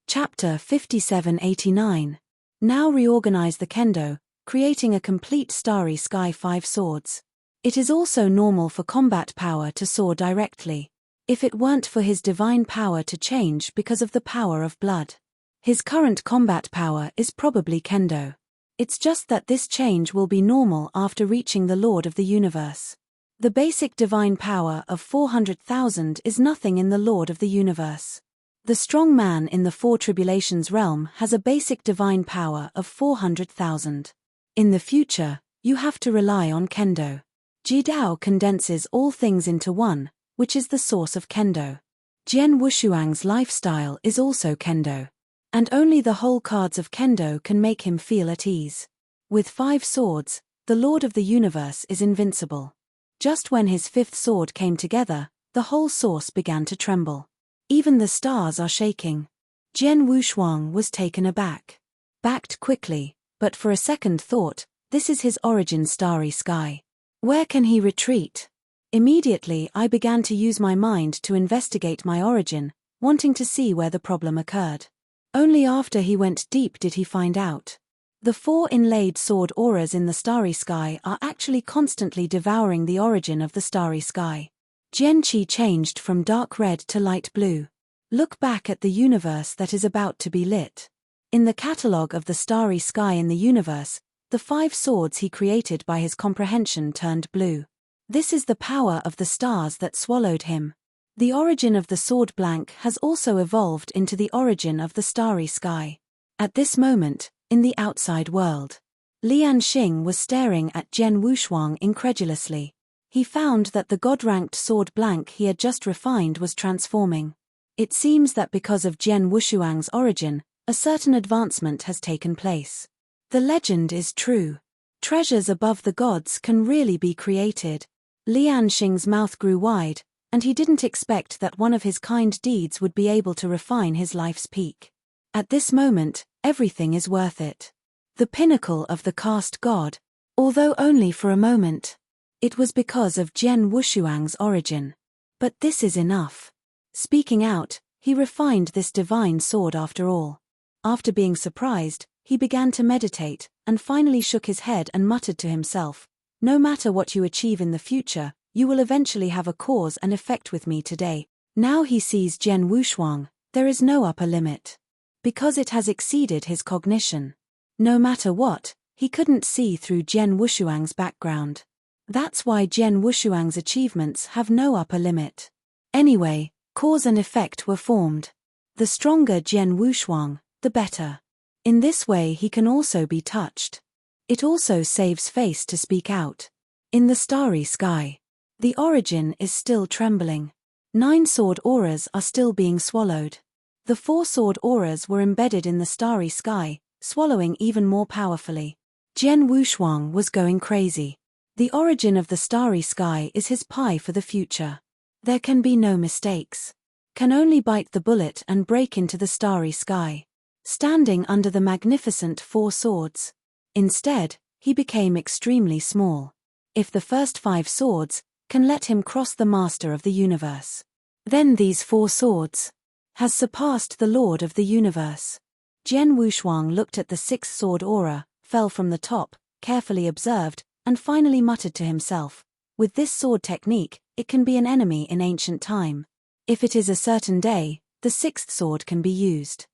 Chapter 5789. Now reorganize the kendo, creating a complete starry sky 5 swords. It is also normal for combat power to soar directly. If it weren't for his divine power to change because of the power of blood. His current combat power is probably kendo. It's just that this change will be normal after reaching the Lord of the universe. The basic divine power of 400,000 is nothing in the Lord of the universe. The strong man in the 4 tribulations realm has a basic divine power of 400,000. In the future, you have to rely on kendo. Jidao condenses all things into one, which is the source of kendo. Jian Wushuang's lifestyle is also kendo. And only the whole cards of kendo can make him feel at ease. With 5 swords, the Lord of the universe is invincible. Just when his 5th sword came together, the whole source began to tremble. Even the stars are shaking. Jian Wushuang was taken aback. Backed quickly, but for a second thought, this is his origin starry sky. Where can he retreat? Immediately I began to use my mind to investigate my origin, wanting to see where the problem occurred. Only after he went deep did he find out. The 4 inlaid sword auras in the starry sky are actually constantly devouring the origin of the starry sky. Jianqi changed from dark red to light blue. Look back at the universe that is about to be lit. In the catalogue of the starry sky in the universe, the 5 swords he created by his comprehension turned blue. This is the power of the stars that swallowed him. The origin of the sword blank has also evolved into the origin of the starry sky. At this moment, in the outside world, Lian Xing was staring at Jian Wushuang incredulously. He found that the god-ranked sword blank he had just refined was transforming. It seems that because of Jian Wushuang's origin, a certain advancement has taken place. The legend is true. Treasures above the gods can really be created. Lian Xing's mouth grew wide, and he didn't expect that one of his kind deeds would be able to refine his life's peak. At this moment, everything is worth it. The pinnacle of the caste god, although only for a moment. It was because of Jian Wushuang's origin. But this is enough. Speaking out, he refined this divine sword after all. After being surprised, he began to meditate, and finally shook his head and muttered to himself, "No matter what you achieve in the future, you will eventually have a cause and effect with me today." Now he sees Jian Wushuang, there is no upper limit. Because it has exceeded his cognition. No matter what, he couldn't see through Jian Wushuang's background. That's why Jian Wushuang's achievements have no upper limit. Anyway, cause and effect were formed. The stronger Jian Wushuang, the better. In this way he can also be touched. It also saves face to speak out. In the starry sky, the origin is still trembling. 9 sword auras are still being swallowed. The 4 sword auras were embedded in the starry sky, swallowing even more powerfully. Jian Wushuang was going crazy. The origin of the starry sky is his pie for the future. There can be no mistakes. Can only bite the bullet and break into the starry sky. Standing under the magnificent 4 swords. Instead, he became extremely small. If the first 5 swords can let him cross the master of the universe, then these 4 swords has surpassed the Lord of the universe. Jian Wushuang looked at the 6th sword aura, fell from the top, carefully observed, and finally muttered to himself, "With this sword technique, it can be an enemy in ancient time. If it is a certain day, the 6th sword can be used."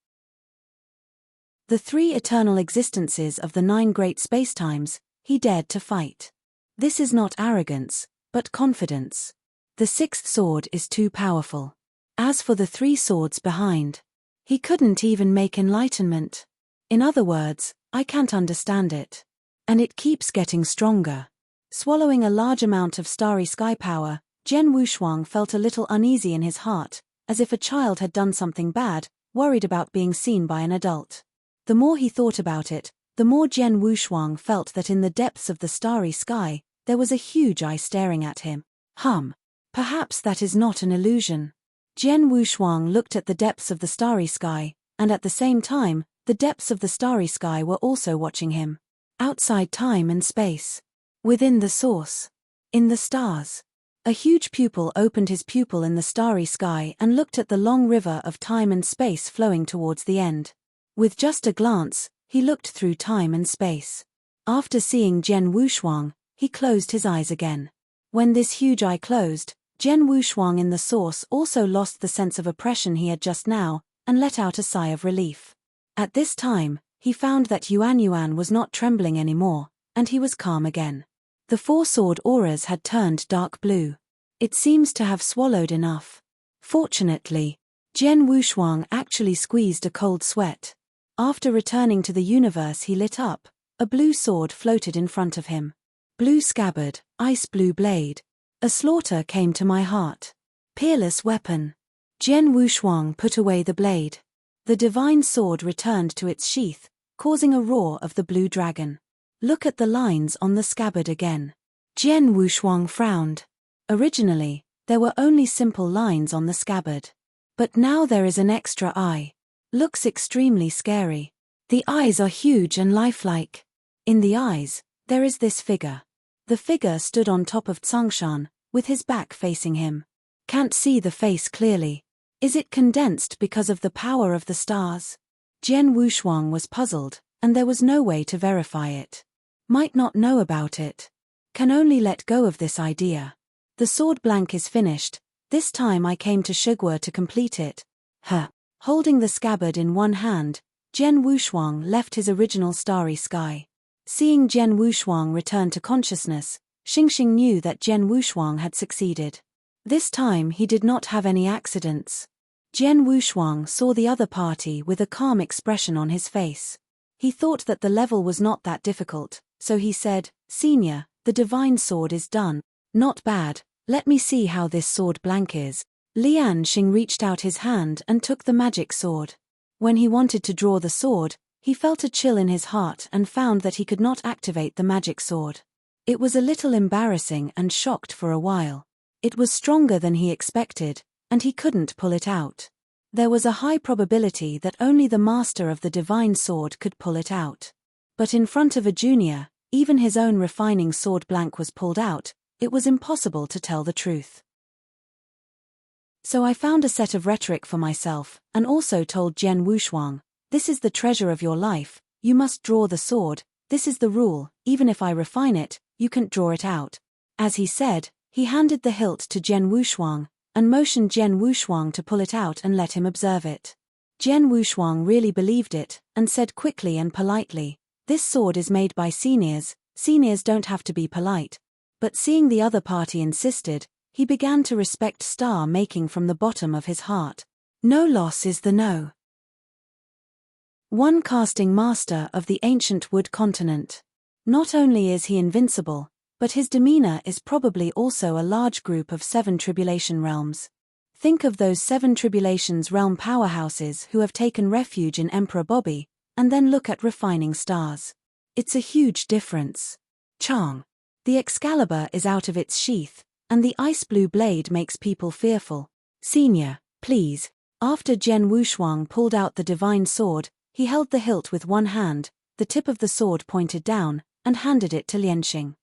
The 3 eternal existences of the 9 great spacetimes, he dared to fight. This is not arrogance, but confidence. The 6th sword is too powerful. As for the 3 swords behind, he couldn't even make enlightenment. In other words, I can't understand it. And it keeps getting stronger. Swallowing a large amount of starry sky power, Jian Wushuang felt a little uneasy in his heart, as if a child had done something bad, worried about being seen by an adult. The more he thought about it, the more Jian Wushuang felt that in the depths of the starry sky, there was a huge eye staring at him. Perhaps that is not an illusion. Jian Wushuang looked at the depths of the starry sky, and at the same time, the depths of the starry sky were also watching him. Outside time and space. Within the source. In the stars. A huge pupil opened his pupil in the starry sky and looked at the long river of time and space flowing towards the end. With just a glance, he looked through time and space. After seeing Jian Wushuang, he closed his eyes again. When this huge eye closed, Jian Wushuang in the source also lost the sense of oppression he had just now, and let out a sigh of relief. At this time, he found that Yuan was not trembling anymore, and he was calm again. The 4 sword auras had turned dark blue. It seems to have swallowed enough. Fortunately, Jian Wushuang actually squeezed a cold sweat. After returning to the universe he lit up. A blue sword floated in front of him. Blue scabbard, ice blue blade. A slaughter came to my heart. Peerless weapon. Jian Wushuang put away the blade. The divine sword returned to its sheath, causing a roar of the blue dragon. Look at the lines on the scabbard again. Jian Wushuang frowned. Originally, there were only simple lines on the scabbard. But now there is an extra eye. Looks extremely scary. The eyes are huge and lifelike. In the eyes, there is this figure. The figure stood on top of Tsangshan, with his back facing him. Can't see the face clearly. Is it condensed because of the power of the stars? Jian Wushuang was puzzled, and there was no way to verify it. Might not know about it. Can only let go of this idea. The sword blank is finished. This time I came to Shigua to complete it. Holding the scabbard in one hand, Jian Wushuang left his original starry sky. Seeing Jian Wushuang return to consciousness, Xingxing knew that Jian Wushuang had succeeded. This time he did not have any accidents. Jian Wushuang saw the other party with a calm expression on his face. He thought that the level was not that difficult, so he said, "Senior, the divine sword is done. Not bad, let me see how this sword blank is." Lianxing reached out his hand and took the magic sword. When he wanted to draw the sword, he felt a chill in his heart and found that he could not activate the magic sword. It was a little embarrassing and shocked for a while. It was stronger than he expected, and he couldn't pull it out. There was a high probability that only the master of the divine sword could pull it out. But in front of a junior, even his own refining sword blank was pulled out. It was impossible to tell the truth. So I found a set of rhetoric for myself, and also told Jian Wushuang, "This is the treasure of your life, you must draw the sword, this is the rule, even if I refine it, you can't draw it out." As he said, he handed the hilt to Jian Wushuang, and motioned Jian Wushuang to pull it out and let him observe it. Jian Wushuang really believed it, and said quickly and politely, "This sword is made by seniors don't have to be polite." But seeing the other party insisted, he began to respect star making from the bottom of his heart. No loss is the no. One casting master of the ancient wood continent. Not only is he invincible, but his demeanor is probably also a large group of 7 tribulation realms. Think of those 7 tribulations realm powerhouses who have taken refuge in Emperor Bobby, and then look at refining stars. It's a huge difference. Chang. The Excalibur is out of its sheath, and the ice blue blade makes people fearful. "Senior, please." After Jian Wushuang pulled out the divine sword, he held the hilt with one hand, the tip of the sword pointed down, and handed it to Lianxing.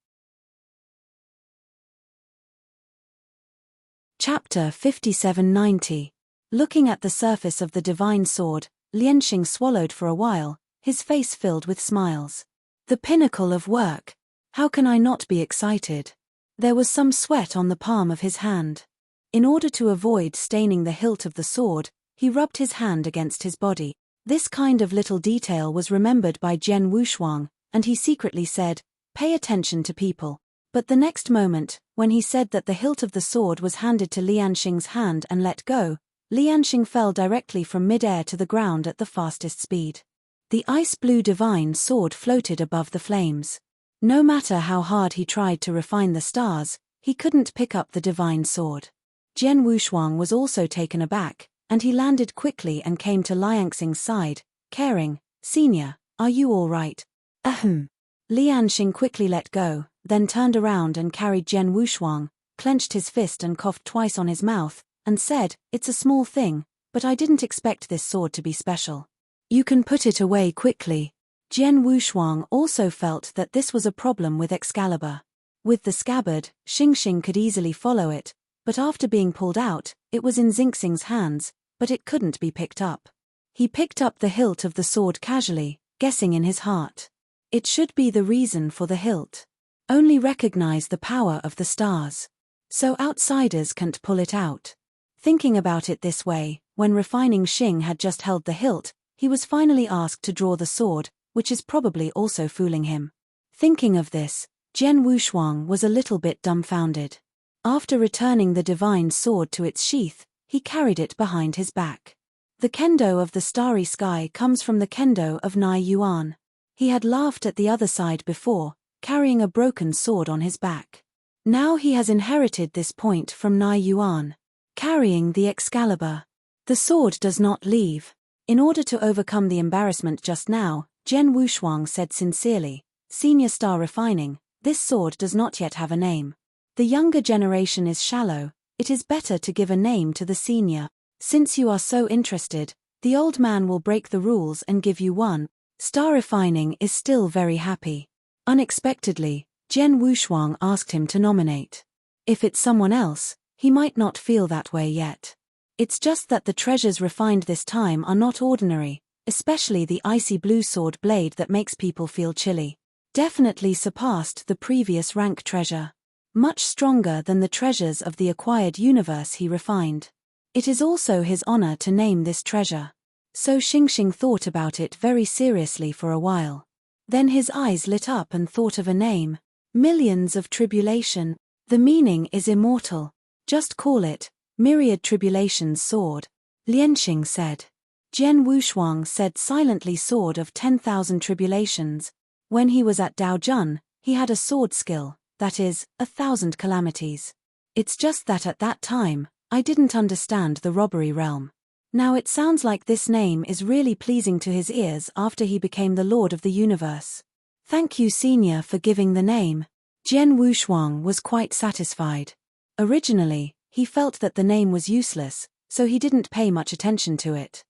Chapter 5790. Looking at the surface of the divine sword, Lianxing swallowed for a while, his face filled with smiles. The pinnacle of work. How can I not be excited? There was some sweat on the palm of his hand. In order to avoid staining the hilt of the sword, he rubbed his hand against his body. This kind of little detail was remembered by Jian Wushuang, and he secretly said, "Pay attention to people." But the next moment, when he said that the hilt of the sword was handed to Lianxing's hand and let go, Lianxing fell directly from mid-air to the ground at the fastest speed. The ice-blue divine sword floated above the flames. No matter how hard he tried to refine the stars, he couldn't pick up the divine sword. Jian Wushuang was also taken aback, and he landed quickly and came to Lianxing's side, caring, "Senior, are you all right?" "Ahem." Lianxing quickly let go, then turned around and carried Jian Wushuang, clenched his fist and coughed twice on his mouth, and said, "It's a small thing, but I didn't expect this sword to be special. You can put it away quickly." Jian Wushuang also felt that this was a problem with Excalibur. With the scabbard, Xingxing could easily follow it, but after being pulled out, it was in Xingxing's hands, but it couldn't be picked up. He picked up the hilt of the sword casually, guessing in his heart. It should be the reason for the hilt. Only recognize the power of the stars. So outsiders can't pull it out. Thinking about it this way, when refining Xing had just held the hilt, he was finally asked to draw the sword, which is probably also fooling him. Thinking of this, Jian Wushuang was a little bit dumbfounded. After returning the divine sword to its sheath, he carried it behind his back. The kendo of the starry sky comes from the kendo of Nai Yuan. He had laughed at the other side before, carrying a broken sword on his back. Now he has inherited this point from Nai Yuan. Carrying the Excalibur. The sword does not leave. In order to overcome the embarrassment just now, Jian Wushuang said sincerely, "Senior Star Refining, this sword does not yet have a name. The younger generation is shallow, it is better to give a name to the senior. Since you are so interested, the old man will break the rules and give you one." Star Refining is still very happy. Unexpectedly, Jian Wushuang asked him to nominate. If it's someone else, he might not feel that way yet. It's just that the treasures refined this time are not ordinary, especially the icy blue sword blade that makes people feel chilly. Definitely surpassed the previous rank treasure. Much stronger than the treasures of the acquired universe he refined. It is also his honor to name this treasure. So Xingxing thought about it very seriously for a while. Then his eyes lit up and thought of a name. Millions of Tribulation. The meaning is immortal. Just call it Myriad Tribulations Sword, Lianxing said. Jian Wushuang said silently Sword of 10,000 Tribulations. When he was at Daojun, he had a sword skill, that is, 1,000 calamities. It's just that at that time, I didn't understand the robbery realm. Now it sounds like this name is really pleasing to his ears after he became the Lord of the Universe. Thank you, Senior, for giving the name. Jian Wushuang was quite satisfied. Originally, he felt that the name was useless, so he didn't pay much attention to it.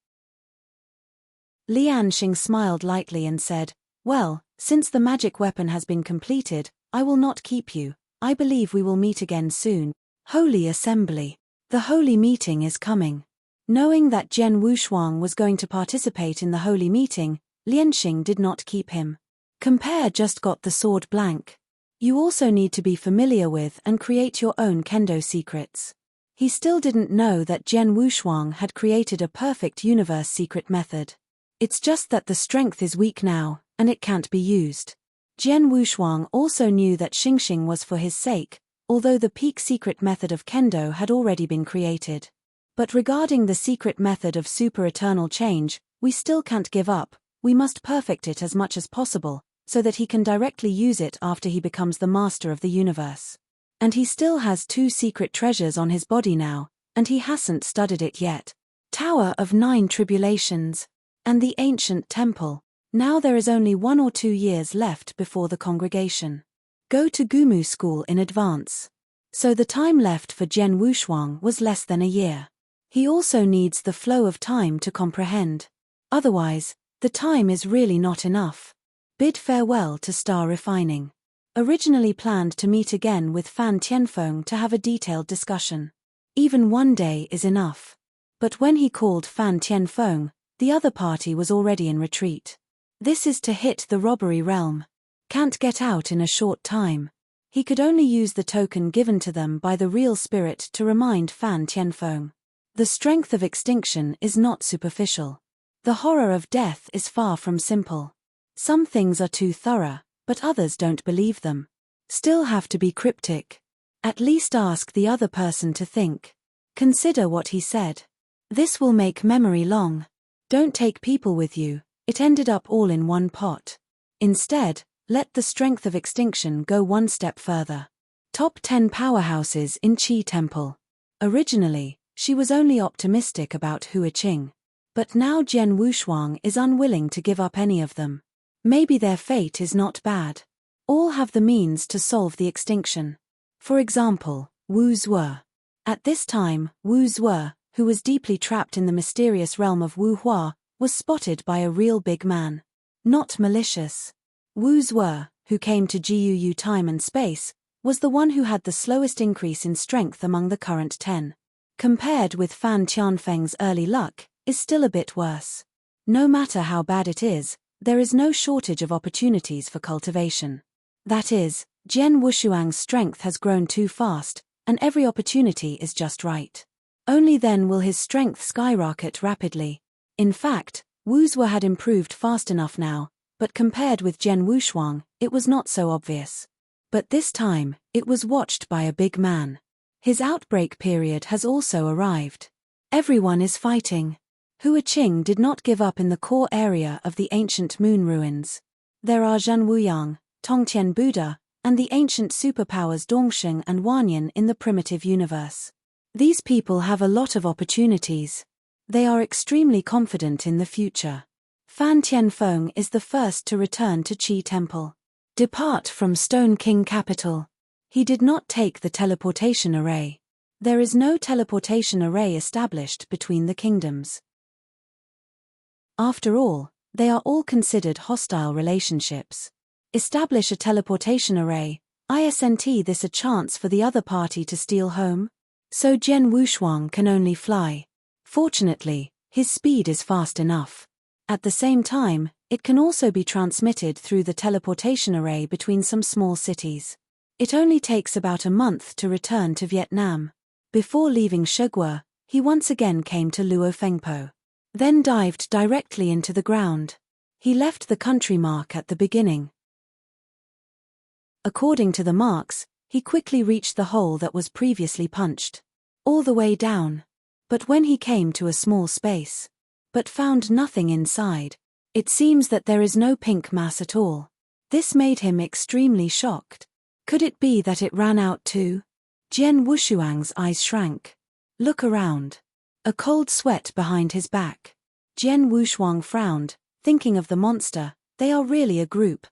Lianxing smiled lightly and said, "Well, since the magic weapon has been completed, I will not keep you. I believe we will meet again soon." Holy Assembly. The holy meeting is coming. Knowing that Jian Wushuang was going to participate in the holy meeting, Lianxing did not keep him. Compare just got the sword blank. You also need to be familiar with and create your own kendo secrets. He still didn't know that Jian Wushuang had created a perfect universe secret method. It's just that the strength is weak now, and it can't be used. Jian Wushuang also knew that Xingxing was for his sake, although the peak secret method of kendo had already been created. But regarding the secret method of super eternal change, we still can't give up. We must perfect it as much as possible, so that he can directly use it after he becomes the master of the universe. And he still has 2 secret treasures on his body now, and he hasn't studied it yet. Tower of 9 Tribulations. And the ancient temple. Now there is only 1 or 2 years left before the congregation. Go to Gumu school in advance. So the time left for Jian Wushuang was less than a year. He also needs the flow of time to comprehend. Otherwise, the time is really not enough. Bid farewell to Star Refining. Originally planned to meet again with Fan Tianfeng to have a detailed discussion. Even 1 day is enough. But when he called Fan Tianfeng, the other party was already in retreat. This is to hit the robbery realm. Can't get out in a short time. He could only use the token given to them by the real spirit to remind Fan Tianfeng. The strength of extinction is not superficial. The horror of death is far from simple. Some things are too thorough, but others don't believe them. Still have to be cryptic. At least ask the other person to think. Consider what he said. This will make memory long. Don't take people with you, it ended up all in one pot. Instead, let the strength of extinction go 1 step further. Top 10 powerhouses in Qi Temple. Originally, she was only optimistic about Hua Qing. But now Jian Wushuang is unwilling to give up any of them. Maybe their fate is not bad. All have the means to solve the extinction. For example, Wu Zuo. At this time, Wu Zuo, who was deeply trapped in the mysterious realm of Wu Hua, was spotted by a real big man. Not malicious. Wu Zuo, who came to Jiu time and space, was the one who had the slowest increase in strength among the current 10. Compared with Fan Tianfeng's early luck, is still a bit worse. No matter how bad it is, there is no shortage of opportunities for cultivation. That is, Jian Wushuang's strength has grown too fast, and every opportunity is just right. Only then will his strength skyrocket rapidly. In fact, Wu Zuo had improved fast enough now, but compared with Jian Wushuang, it was not so obvious. But this time, it was watched by a big man. His outbreak period has also arrived. Everyone is fighting. Hua Qing did not give up in the core area of the ancient moon ruins. There are Zhan Wuyang, Tongtian Buddha, and the ancient superpowers Dongsheng and Wanyan in the primitive universe. These people have a lot of opportunities. They are extremely confident in the future. Fan Tianfeng is the first to return to Qi Temple. Depart from Stone King capital. He did not take the teleportation array. There is no teleportation array established between the kingdoms. After all, they are all considered hostile relationships. Establish a teleportation array, isn't this a chance for the other party to steal home? So Jian Wushuang can only fly. Fortunately, his speed is fast enough. At the same time, it can also be transmitted through the teleportation array between some small cities. It only takes about a month to return to Vietnam. Before leaving Shegua, he once again came to Luo Fengpo. Then dived directly into the ground. He left the country mark at the beginning. According to the marks, he quickly reached the hole that was previously punched. All the way down. But when he came to a small space, but found nothing inside, it seems that there is no pink mass at all. This made him extremely shocked. Could it be that it ran out too? Jian Wushuang's eyes shrank. Look around. A cold sweat behind his back. Jian Wushuang frowned, thinking of the monster. They are really a group.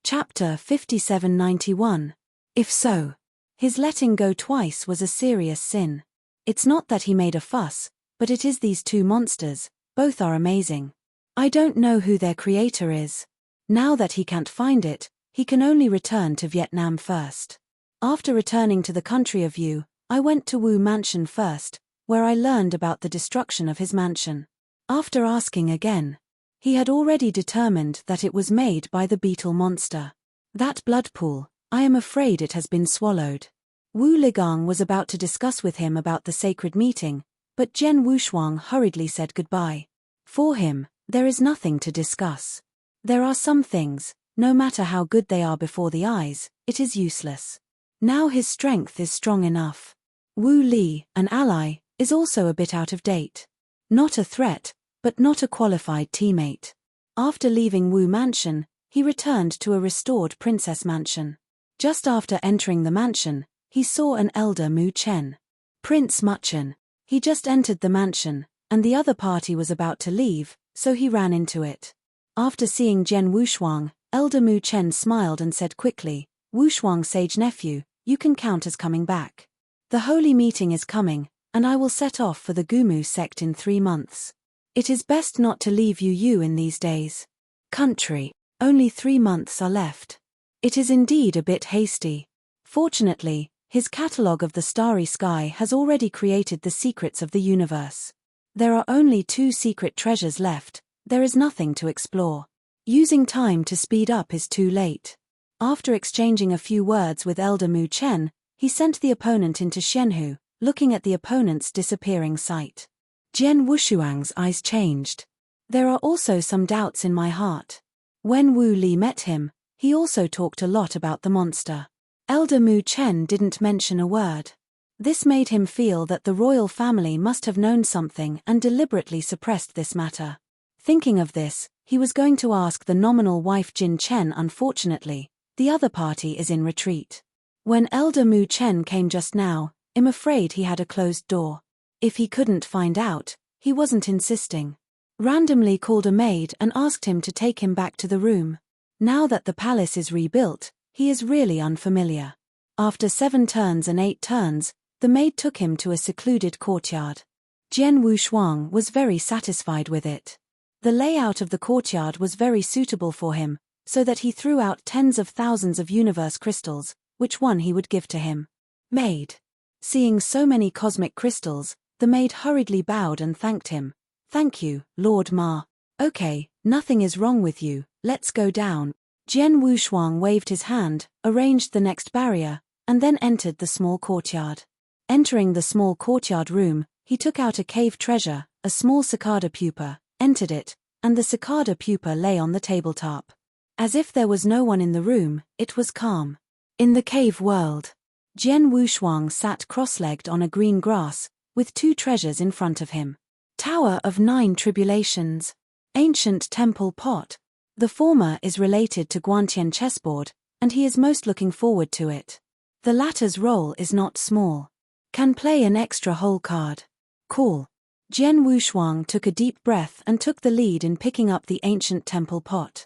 Chapter 5791. If so, his letting go twice was a serious sin. It's not that he made a fuss, but it is these two monsters, both are amazing. I don't know who their creator is. Now that he can't find it, he can only return to Vietnam first. After returning to the country of Yu, I went to Wu Mansion first, where I learned about the destruction of his mansion. After asking again, he had already determined that it was made by the beetle monster. That blood pool, I am afraid it has been swallowed. Wu Ligang was about to discuss with him about the sacred meeting, but Jian Wushuang hurriedly said goodbye. For him, there is nothing to discuss. There are some things, no matter how good they are before the eyes, it is useless. Now his strength is strong enough. Wu Li, an ally, is also a bit out of date. Not a threat, but not a qualified teammate. After leaving Wu Mansion, he returned to a restored princess mansion. Just after entering the mansion, he saw an elder Mu Chen. Prince Mu Chen. He just entered the mansion, and the other party was about to leave, so he ran into it. After seeing Jian Wushuang, elder Mu Chen smiled and said quickly, "Wushuang sage nephew, you can count as coming back. The holy meeting is coming, and I will set off for the Gumu sect in 3 months. It is best not to leave Yu in these days. Country, only 3 months are left. It is indeed a bit hasty." Fortunately, his catalogue of the starry sky has already created the secrets of the universe. There are only 2 secret treasures left, there is nothing to explore. Using time to speed up is too late. After exchanging a few words with Elder Mu Chen, he sent the opponent into Xianhu, looking at the opponent's disappearing sight. Jian Wushuang's eyes changed. There are also some doubts in my heart. When Wu Li met him, he also talked a lot about the monster. Elder Mu Chen didn't mention a word. This made him feel that the royal family must have known something and deliberately suppressed this matter. Thinking of this, he was going to ask the nominal wife Jin Chen. Unfortunately, the other party is in retreat. When Elder Mu Chen came just now, I'm afraid he had a closed door. If he couldn't find out, he wasn't insisting. Randomly called a maid and asked him to take him back to the room. Now that the palace is rebuilt, he is really unfamiliar. After 7 turns and 8 turns, the maid took him to a secluded courtyard. Jian Wushuang was very satisfied with it. The layout of the courtyard was very suitable for him, so that he threw out tens of thousands of universe crystals, which one he would give to him. Maid. Seeing so many cosmic crystals, the maid hurriedly bowed and thanked him. "Thank you, Lord Ma. Okay, nothing is wrong with you, let's go down." Jian Wushuang waved his hand, arranged the next barrier, and then entered the small courtyard. Entering the small courtyard room, he took out a cave treasure, a small cicada pupa, entered it, and the cicada pupa lay on the tabletop. As if there was no one in the room, it was calm. In the cave world, Jian Wushuang sat cross-legged on a green grass, with 2 treasures in front of him. Tower of 9 Tribulations. Ancient Temple Pot. The former is related to Guantian chessboard, and he is most looking forward to it. The latter's role is not small. Can play an extra hole card. Cool. Jian Wushuang took a deep breath and took the lead in picking up the ancient temple pot.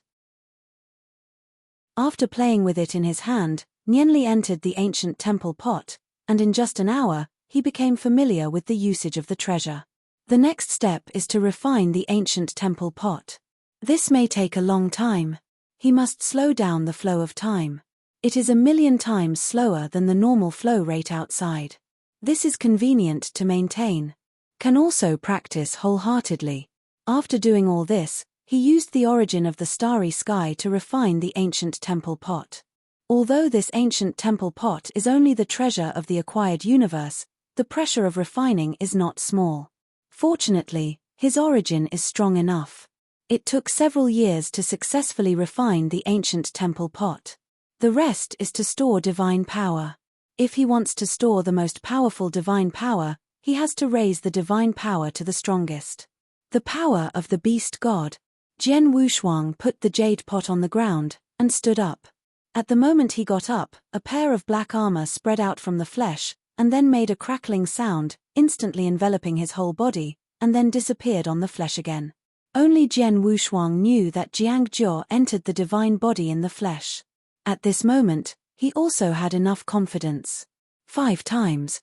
After playing with it in his hand, Nianli entered the ancient temple pot, and in just an hour, he became familiar with the usage of the treasure. The next step is to refine the ancient temple pot. This may take a long time. He must slow down the flow of time. It is 1,000,000 times slower than the normal flow rate outside. This is convenient to maintain. Can also practice wholeheartedly. After doing all this, he used the origin of the starry sky to refine the ancient temple pot. Although this ancient temple pot is only the treasure of the acquired universe, the pressure of refining is not small. Fortunately, his origin is strong enough. It took several years to successfully refine the ancient temple pot. The rest is to store divine power. If he wants to store the most powerful divine power, he has to raise the divine power to the strongest. The power of the beast god. Jian Wushuang put the jade pot on the ground, and stood up. At the moment he got up, a pair of black armor spread out from the flesh, and then made a crackling sound, instantly enveloping his whole body, and then disappeared on the flesh again. Only Jian Wushuang knew that Jiang Jiao entered the divine body in the flesh. At this moment, he also had enough confidence. 5 times.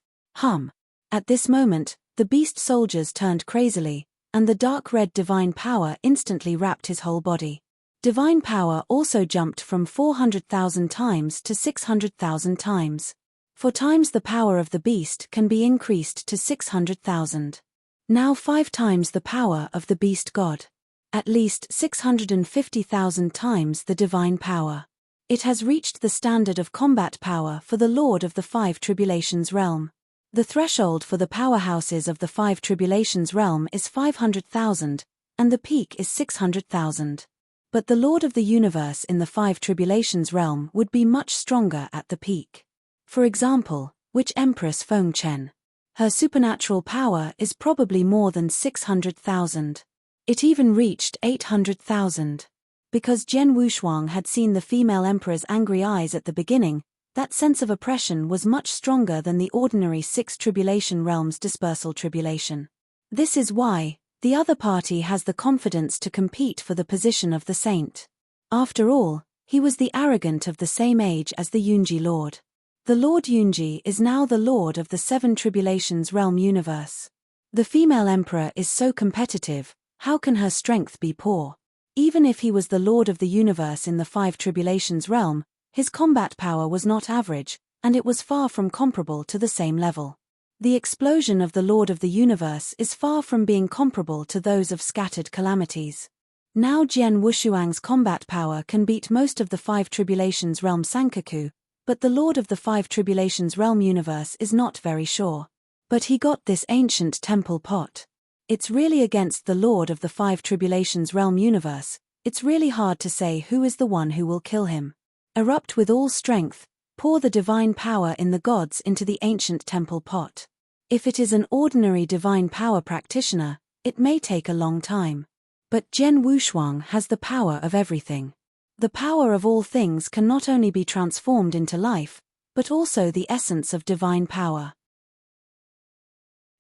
At this moment, the beast soldiers turned crazily, and the dark red divine power instantly wrapped his whole body. Divine power also jumped from 400,000 times to 600,000 times. 4 times the power of the beast can be increased to 600,000. Now 5 times the power of the beast god. At least 650,000 times the divine power. It has reached the standard of combat power for the Lord of the 5 Tribulations realm. The threshold for the powerhouses of the 5 Tribulations realm is 500,000, and the peak is 600,000. But the Lord of the Universe in the 5 Tribulations realm would be much stronger at the peak. For example, which Empress Fengchen? Her supernatural power is probably more than 600,000. It even reached 800,000. Because Jian Wushuang had seen the female emperor's angry eyes at the beginning, that sense of oppression was much stronger than the ordinary 6 tribulation realms dispersal tribulation. This is why the other party has the confidence to compete for the position of the saint. After all, he was the arrogant of the same age as the Yunji Lord. The Lord Yunji is now the Lord of the 7 Tribulations realm universe. The female emperor is so competitive, how can her strength be poor? Even if he was the Lord of the Universe in the 5 Tribulations realm, his combat power was not average, and it was far from comparable to the same level. The explosion of the Lord of the Universe is far from being comparable to those of scattered calamities. Now Jian Wushuang's combat power can beat most of the 5 Tribulations realm Sankaku, but the Lord of the 5 Tribulations realm universe is not very sure. But he got this ancient temple pot. It's really against the Lord of the 5 Tribulations realm universe. It's really hard to say who is the one who will kill him. Erupt with all strength, pour the divine power in the gods into the ancient temple pot. If it is an ordinary divine power practitioner, it may take a long time. But Jian Wushuang has the power of everything. The power of all things can not only be transformed into life, but also the essence of divine power.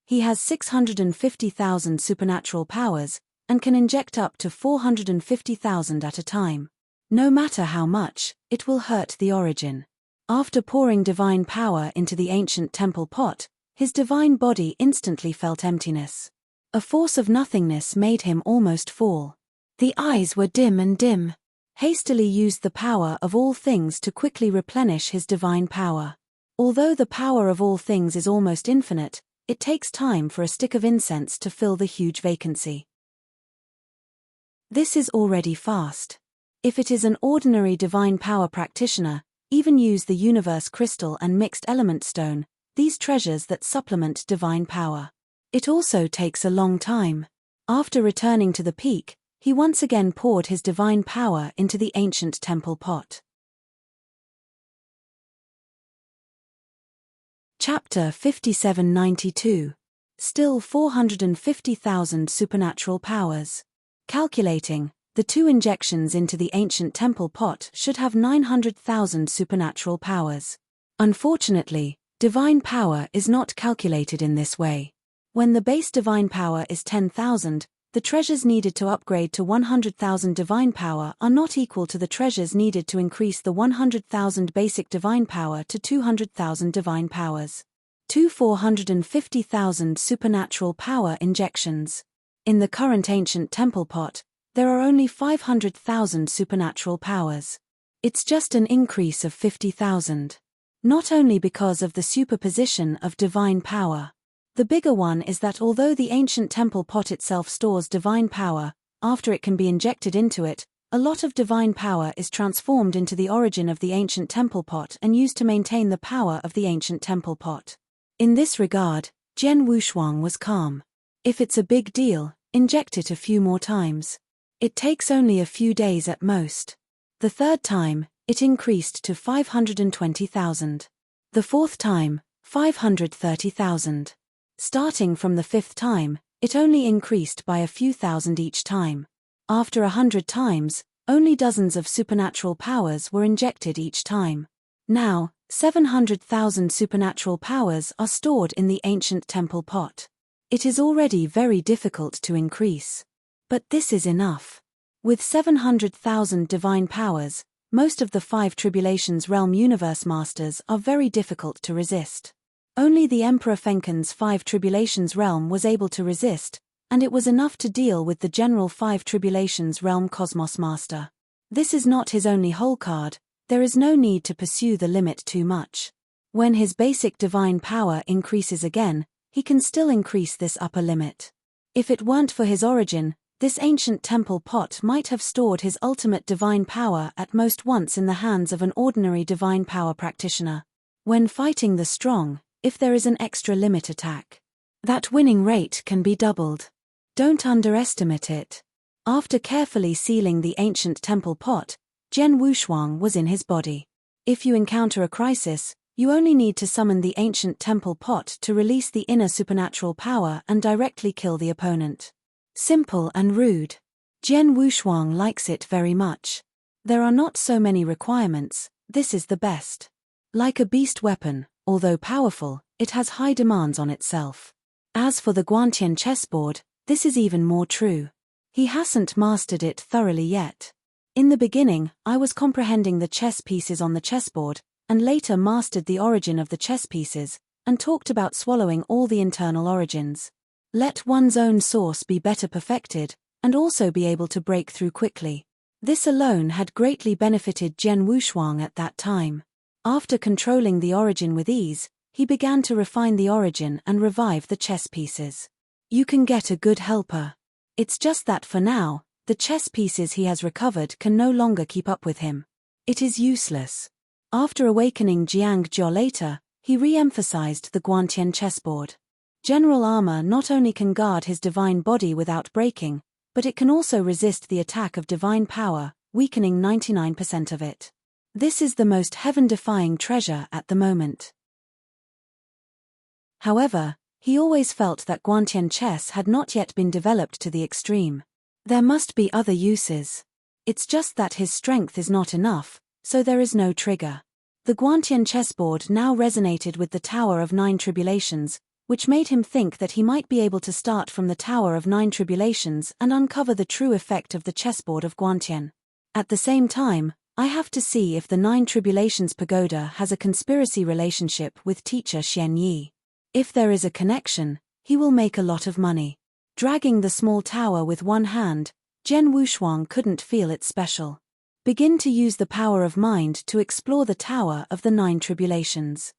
He has 650,000 supernatural powers, and can inject up to 450,000 at a time. No matter how much, it will hurt the origin. After pouring divine power into the ancient temple pot, his divine body instantly felt emptiness. A force of nothingness made him almost fall. The eyes were dim and dim. Hastily used the power of all things to quickly replenish his divine power. Although the power of all things is almost infinite, it takes time for a stick of incense to fill the huge vacancy. This is already fast. If it is an ordinary divine power practitioner, even use the universe crystal and mixed element stone, these treasures that supplement divine power. It also takes a long time. After returning to the peak, he once again poured his divine power into the ancient temple pot. Chapter 5792. Still 450,000 supernatural powers. Calculating, the 2 injections into the ancient temple pot should have 900,000 supernatural powers. Unfortunately, divine power is not calculated in this way. When the base divine power is 10,000, the treasures needed to upgrade to 100,000 divine power are not equal to the treasures needed to increase the 100,000 basic divine power to 200,000 divine powers. 450,000 supernatural power injections. In the current ancient temple pot, there are only 500,000 supernatural powers. It's just an increase of 50,000. Not only because of the superposition of divine power. The bigger one is that although the ancient temple pot itself stores divine power, after it can be injected into it, a lot of divine power is transformed into the origin of the ancient temple pot and used to maintain the power of the ancient temple pot. In this regard, Jian Wushuang was calm. If it's a big deal, inject it a few more times. It takes only a few days at most. The third time, it increased to 520,000. The fourth time, 530,000. Starting from the fifth time, it only increased by a few thousand each time. After 100 times, only dozens of supernatural powers were injected each time. Now, 700,000 supernatural powers are stored in the ancient temple pot. It is already very difficult to increase. But this is enough. With 700,000 divine powers, most of the 5 Tribulations Realm Universe Masters are very difficult to resist. Only the Emperor Fenken's 5 Tribulations Realm was able to resist, and it was enough to deal with the general 5 Tribulations Realm Cosmos Master. This is not his only whole card, there is no need to pursue the limit too much. When his basic divine power increases again, he can still increase this upper limit. If it weren't for his origin, this ancient temple pot might have stored his ultimate divine power at most once in the hands of an ordinary divine power practitioner. When fighting the strong, if there is an extra limit attack, that winning rate can be doubled. Don't underestimate it. After carefully sealing the ancient temple pot, Jian Wushuang was in his body. If you encounter a crisis, you only need to summon the ancient temple pot to release the inner supernatural power and directly kill the opponent. Simple and rude. Jian Wushuang likes it very much. There are not so many requirements, this is the best. Like a beast weapon, although powerful, it has high demands on itself. As for the Guantian chessboard, this is even more true. He hasn't mastered it thoroughly yet. In the beginning, I was comprehending the chess pieces on the chessboard, and later mastered the origin of the chess pieces, and talked about swallowing all the internal origins. Let one's own source be better perfected, and also be able to break through quickly. This alone had greatly benefited Jian Wushuang at that time. After controlling the origin with ease, he began to refine the origin and revive the chess pieces. You can get a good helper. It's just that for now, the chess pieces he has recovered can no longer keep up with him. It is useless. After awakening Jiang Jiao later, he re-emphasized the Guantian chessboard. General armor not only can guard his divine body without breaking, but it can also resist the attack of divine power, weakening 99% of it. This is the most heaven-defying treasure at the moment. However, he always felt that Guantian chess had not yet been developed to the extreme. There must be other uses. It's just that his strength is not enough, so there is no trigger. The Guantian chessboard now resonated with the Tower of 9 Tribulations, which made him think that he might be able to start from the Tower of 9 Tribulations and uncover the true effect of the chessboard of Guantian. At the same time, I have to see if the 9 Tribulations Pagoda has a conspiracy relationship with teacher Xian Yi. If there is a connection, he will make a lot of money. Dragging the small tower with one hand, Jian Wushuang couldn't feel it special. Begin to use the power of mind to explore the Tower of the 9 Tribulations.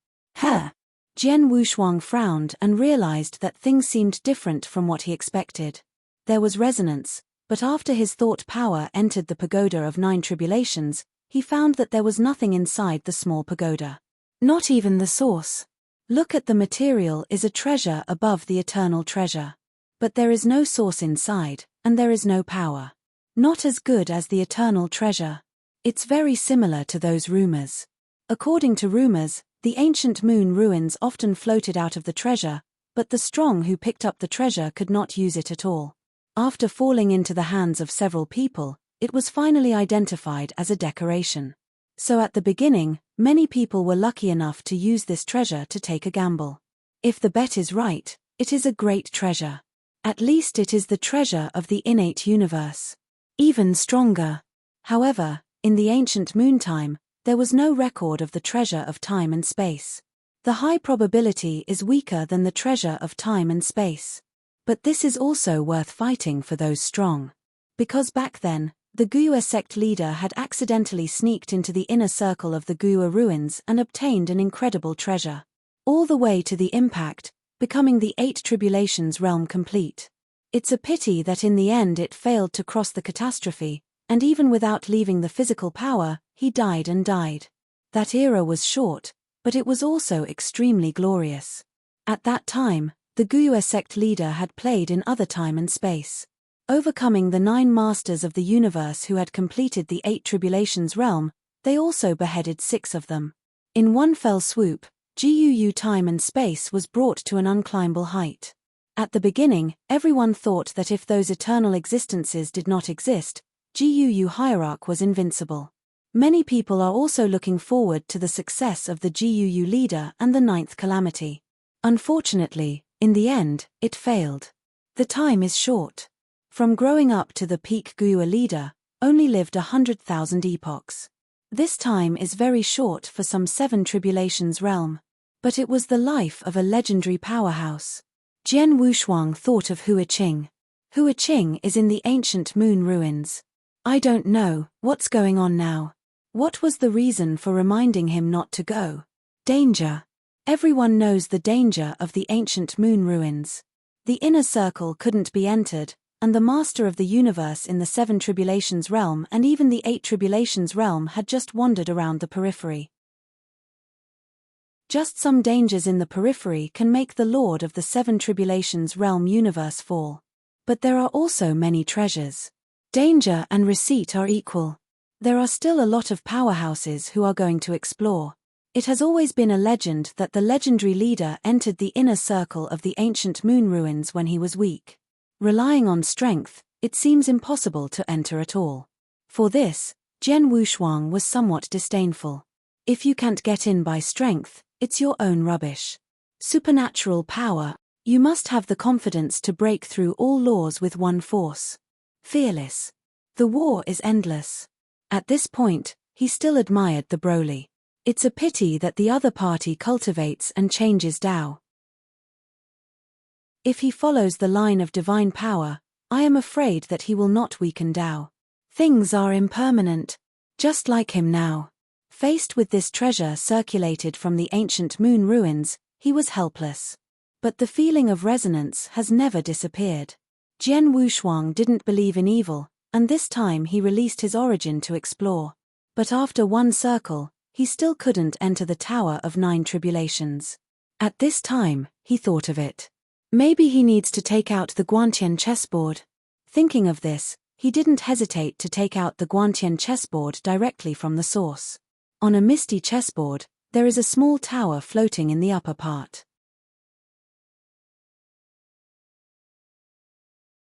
Jian Wushuang frowned and realized that things seemed different from what he expected. There was resonance, but after his thought power entered the Pagoda of 9 Tribulations, he found that there was nothing inside the small pagoda. Not even the source. Look at the material is a treasure above the eternal treasure. But there is no source inside, and there is no power. Not as good as the eternal treasure. It's very similar to those rumors. According to rumors, the ancient moon ruins often floated out of the treasure, but the strong who picked up the treasure could not use it at all. After falling into the hands of several people, it was finally identified as a decoration. So at the beginning, many people were lucky enough to use this treasure to take a gamble. If the bet is right, it is a great treasure. At least it is the treasure of the innate universe. Even stronger. However, in the ancient moontime, there was no record of the treasure of time and space. The high probability is weaker than the treasure of time and space. But this is also worth fighting for those strong. Because back then, The Guyue sect leader had accidentally sneaked into the inner circle of the Guyue ruins and obtained an incredible treasure. All the way to the impact, becoming the 8 tribulations realm complete. It's a pity that in the end it failed to cross the catastrophe, and even without leaving the physical power, he died and died. That era was short, but it was also extremely glorious. At that time, the Guyue sect leader had played in other time and space. Overcoming the 9 masters of the universe who had completed the 8 tribulations realm, they also beheaded 6 of them. In one fell swoop, Guu time and space was brought to an unclimbable height. At the beginning, everyone thought that if those eternal existences did not exist, Guu hierarch was invincible. Many people are also looking forward to the success of the Guu leader and the 9th calamity. Unfortunately, in the end, it failed. The time is short. From growing up to the peak Guyue leader, only lived 100,000 epochs. This time is very short for some 7 tribulations realm. But it was the life of a legendary powerhouse. Jian Wushuang thought of Hua Qing. Hua Qing is in the ancient moon ruins. I don't know, what's going on now? What was the reason for reminding him not to go? Danger. Everyone knows the danger of the ancient moon ruins. The inner circle couldn't be entered, and the master of the universe in the 7 tribulations realm and even the 8 tribulations realm had just wandered around the periphery. Just some dangers in the periphery can make the Lord of the 7 tribulations realm universe fall. But there are also many treasures. Danger and receipt are equal. There are still a lot of powerhouses who are going to explore. It has always been a legend that the legendary leader entered the inner circle of the ancient moon ruins when he was weak. Relying on strength, it seems impossible to enter at all. For this, Jian Wushuang was somewhat disdainful. If you can't get in by strength, it's your own rubbish. Supernatural power, you must have the confidence to break through all laws with one force. Fearless. The war is endless. At this point, he still admired the Broly. It's a pity that the other party cultivates and changes Tao. If he follows the line of divine power, I am afraid that he will not weaken Tao. Things are impermanent, just like him now. Faced with this treasure circulated from the ancient moon ruins, he was helpless. But the feeling of resonance has never disappeared. Jian Wushuang didn't believe in evil, and this time he released his origin to explore. But after one circle, he still couldn't enter the Tower of 9 Tribulations. At this time, he thought of it. Maybe he needs to take out the Guantian chessboard. Thinking of this, he didn't hesitate to take out the Guantian chessboard directly from the source. On a misty chessboard, there is a small tower floating in the upper part.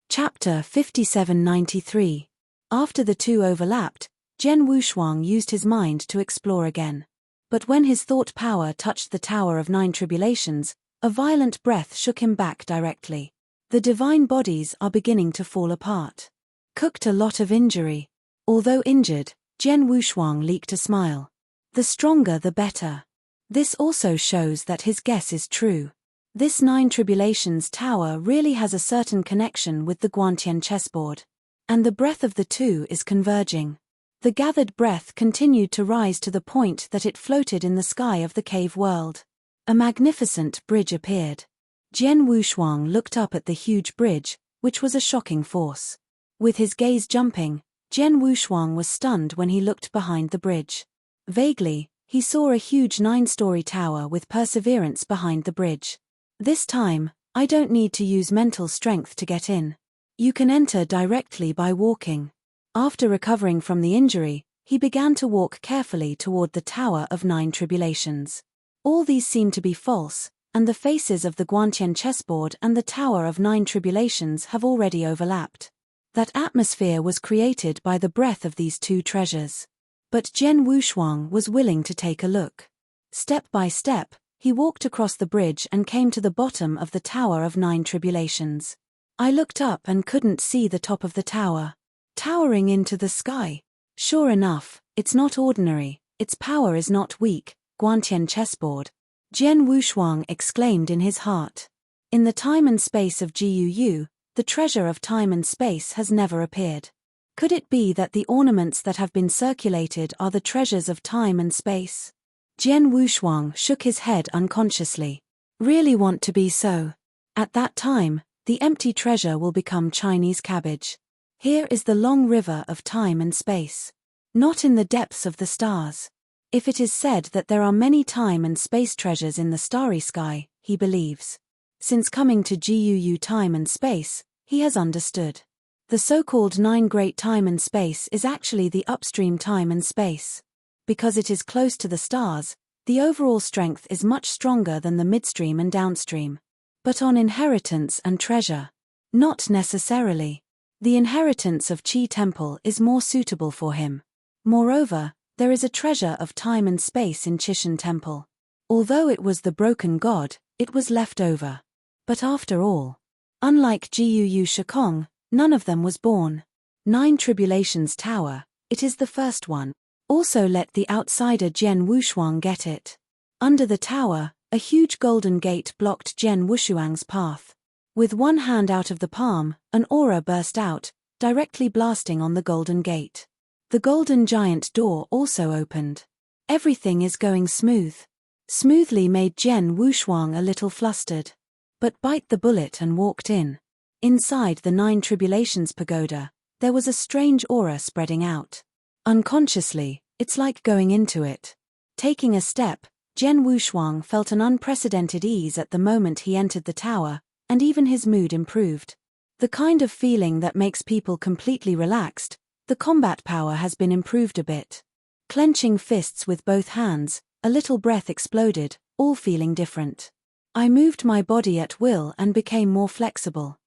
Chapter 5793. After the two overlapped, Jian Wushuang used his mind to explore again. But when his thought power touched the Tower of 9 Tribulations, a violent breath shook him back directly. The divine bodies are beginning to fall apart. Cooked a lot of injury. Although injured, Jian Wushuang leaked a smile. The stronger the better. This also shows that his guess is true. This 9 Tribulations tower really has a certain connection with the Guantian chessboard. And the breath of the two is converging. The gathered breath continued to rise to the point that it floated in the sky of the cave world. A magnificent bridge appeared. Jian Wushuang looked up at the huge bridge, which was a shocking force. With his gaze jumping, Jian Wushuang was stunned when he looked behind the bridge. Vaguely, he saw a huge 9-story tower with perseverance behind the bridge. This time, I don't need to use mental strength to get in. You can enter directly by walking. After recovering from the injury, he began to walk carefully toward the Tower of 9 Tribulations. All these seem to be false, and the faces of the Guantian chessboard and the Tower of 9 Tribulations have already overlapped. That atmosphere was created by the breath of these two treasures. But Jian Wushuang was willing to take a look. Step by step, he walked across the bridge and came to the bottom of the Tower of 9 Tribulations. I looked up and couldn't see the top of the tower. Towering into the sky. Sure enough, it's not ordinary, its power is not weak. Guantian chessboard. Jian Wushuang exclaimed in his heart. In the time and space of Guu, the treasure of time and space has never appeared. Could it be that the ornaments that have been circulated are the treasures of time and space? Jian Wushuang shook his head unconsciously. Really want to be so. At that time, the empty treasure will become Chinese cabbage. Here is the long river of time and space. Not in the depths of the stars. If it is said that there are many time and space treasures in the starry sky, he believes. Since coming to Guu time and space, he has understood. The so-called 9 great time and space is actually the upstream time and space. Because it is close to the stars, the overall strength is much stronger than the midstream and downstream. But on inheritance and treasure? Not necessarily. The inheritance of Qi Temple is more suitable for him. Moreover, there is a treasure of time and space in Chishan Temple. Although it was the broken god, it was left over. But after all, unlike Guu Shikong, none of them was born. 9 Tribulations Tower, it is the first one. Also let the outsider Jian Wushuang get it. Under the tower, a huge golden gate blocked Jian Wushuang's path. With one hand out of the palm, an aura burst out, directly blasting on the golden gate. The golden giant door also opened. Everything is going smooth. Smoothly made Jian Wushuang a little flustered. But bite the bullet and walked in. Inside the 9 Tribulations pagoda, there was a strange aura spreading out. Unconsciously, it's like going into it. Taking a step, Jian Wushuang felt an unprecedented ease at the moment he entered the tower, and even his mood improved. The kind of feeling that makes people completely relaxed. The combat power has been improved a bit. Clenching fists with both hands, a little breath exploded, all feeling different. I moved my body at will and became more flexible.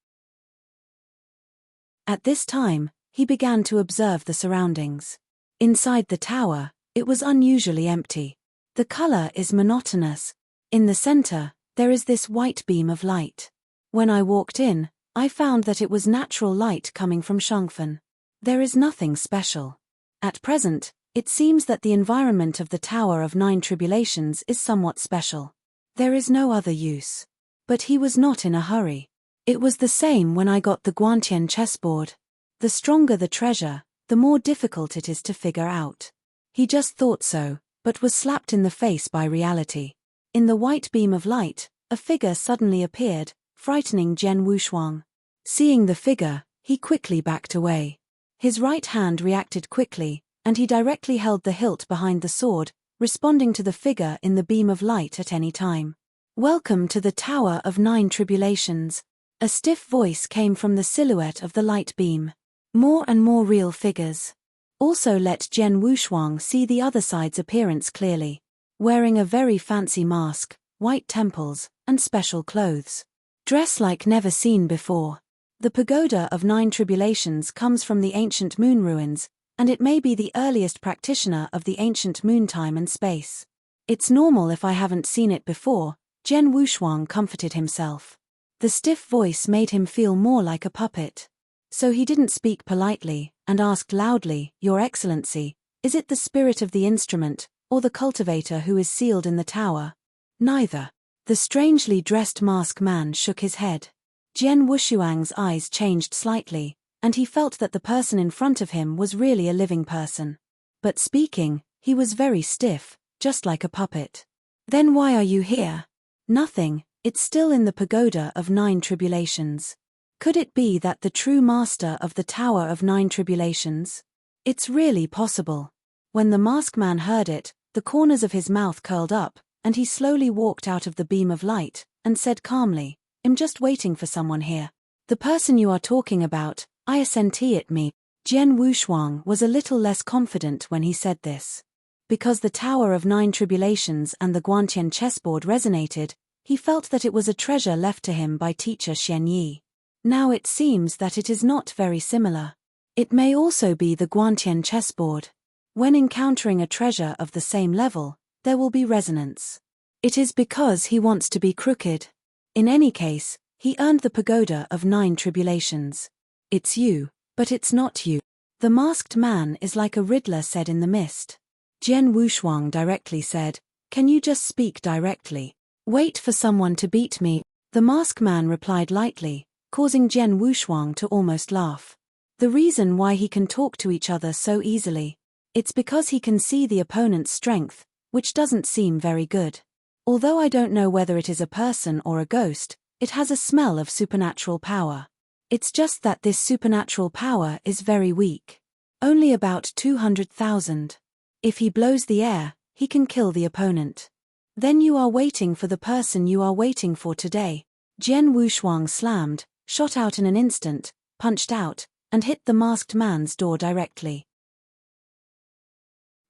At this time, he began to observe the surroundings. Inside the tower, it was unusually empty. The color is monotonous. In the center, there is this white beam of light. When I walked in, I found that it was natural light coming from Shangfen. There is nothing special. At present, it seems that the environment of the Tower of 9 Tribulations is somewhat special. There is no other use. But he was not in a hurry. It was the same when I got the Guantian chessboard. The stronger the treasure, the more difficult it is to figure out. He just thought so, but was slapped in the face by reality. In the white beam of light, a figure suddenly appeared, frightening Jian Wushuang. Seeing the figure, he quickly backed away. His right hand reacted quickly, and he directly held the hilt behind the sword, responding to the figure in the beam of light at any time. "Welcome to the Tower of 9 Tribulations." A stiff voice came from the silhouette of the light beam. More and more real figures. Also let Jian Wushuang see the other side's appearance clearly. Wearing a very fancy mask, white temples, and special clothes. Dress like never seen before. The pagoda of 9 Tribulations comes from the ancient moon ruins, and it may be the earliest practitioner of the ancient moon time and space. It's normal if I haven't seen it before, Jian Wushuang comforted himself. The stiff voice made him feel more like a puppet. So he didn't speak politely, and asked loudly, "Your Excellency, is it the spirit of the instrument, or the cultivator who is sealed in the tower?" "Neither." The strangely dressed masked man shook his head. Jian Wushuang's eyes changed slightly, and he felt that the person in front of him was really a living person. But speaking, he was very stiff, just like a puppet. "Then why are you here?" "Nothing, it's still in the pagoda of 9 Tribulations." Could it be that the true master of the Tower of 9 Tribulations? It's really possible. When the masked man heard it, the corners of his mouth curled up, and he slowly walked out of the beam of light, and said calmly, "I'm just waiting for someone here. The person you are talking about, I assenti it me." Jian Wushuang was a little less confident when he said this. Because the Tower of 9 Tribulations and the Guantian chessboard resonated, he felt that it was a treasure left to him by teacher Xian Yi. Now it seems that it is not very similar. It may also be the Guantian chessboard. When encountering a treasure of the same level, there will be resonance. It is because he wants to be crooked. In any case, he earned the pagoda of 9 Tribulations. It's you, but it's not you. The masked man is like a riddler said in the mist. Jian Wushuang directly said, "Can you just speak directly? Wait for someone to beat me." The masked man replied lightly, causing Jian Wushuang to almost laugh. The reason why he can talk to each other so easily. It's because he can see the opponent's strength, which doesn't seem very good. Although I don't know whether it is a person or a ghost, it has a smell of supernatural power. It's just that this supernatural power is very weak. Only about 200,000. If he blows the air, he can kill the opponent. Then you are waiting for the person you are waiting for today. Jian Wushuang slammed, shot out in an instant, punched out, and hit the masked man's door directly.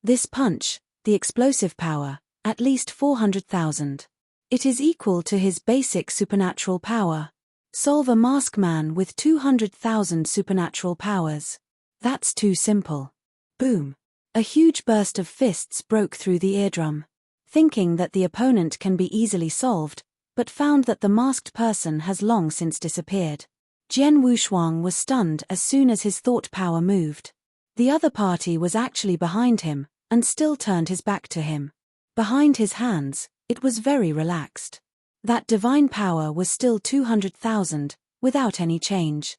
This punch, the explosive power, at least 400,000. It is equal to his basic supernatural power. Solve a masked man with 200,000 supernatural powers. That's too simple. Boom. A huge burst of fists broke through the eardrum. Thinking that the opponent can be easily solved, but found that the masked person has long since disappeared. Jian Wushuang was stunned as soon as his thought power moved. The other party was actually behind him, and still turned his back to him. Behind his hands, it was very relaxed. That divine power was still 200,000, without any change.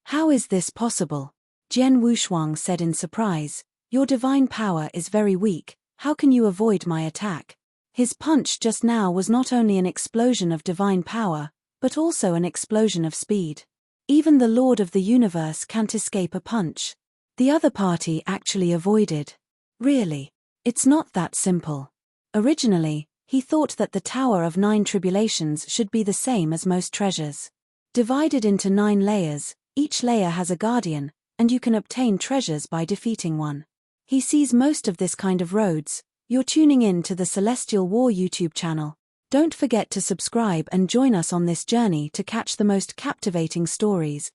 How is this possible? Jian Wushuang said in surprise. Your divine power is very weak, how can you avoid my attack? His punch just now was not only an explosion of divine power, but also an explosion of speed. Even the Lord of the Universe can't escape a punch. The other party actually avoided. Really? It's not that simple. Originally, he thought that the Tower of 9 Tribulations should be the same as most treasures. Divided into 9 layers, each layer has a guardian, and you can obtain treasures by defeating one. He sees most of this kind of roads. You're tuning in to the Celestial War YouTube channel. Don't forget to subscribe and join us on this journey to catch the most captivating stories.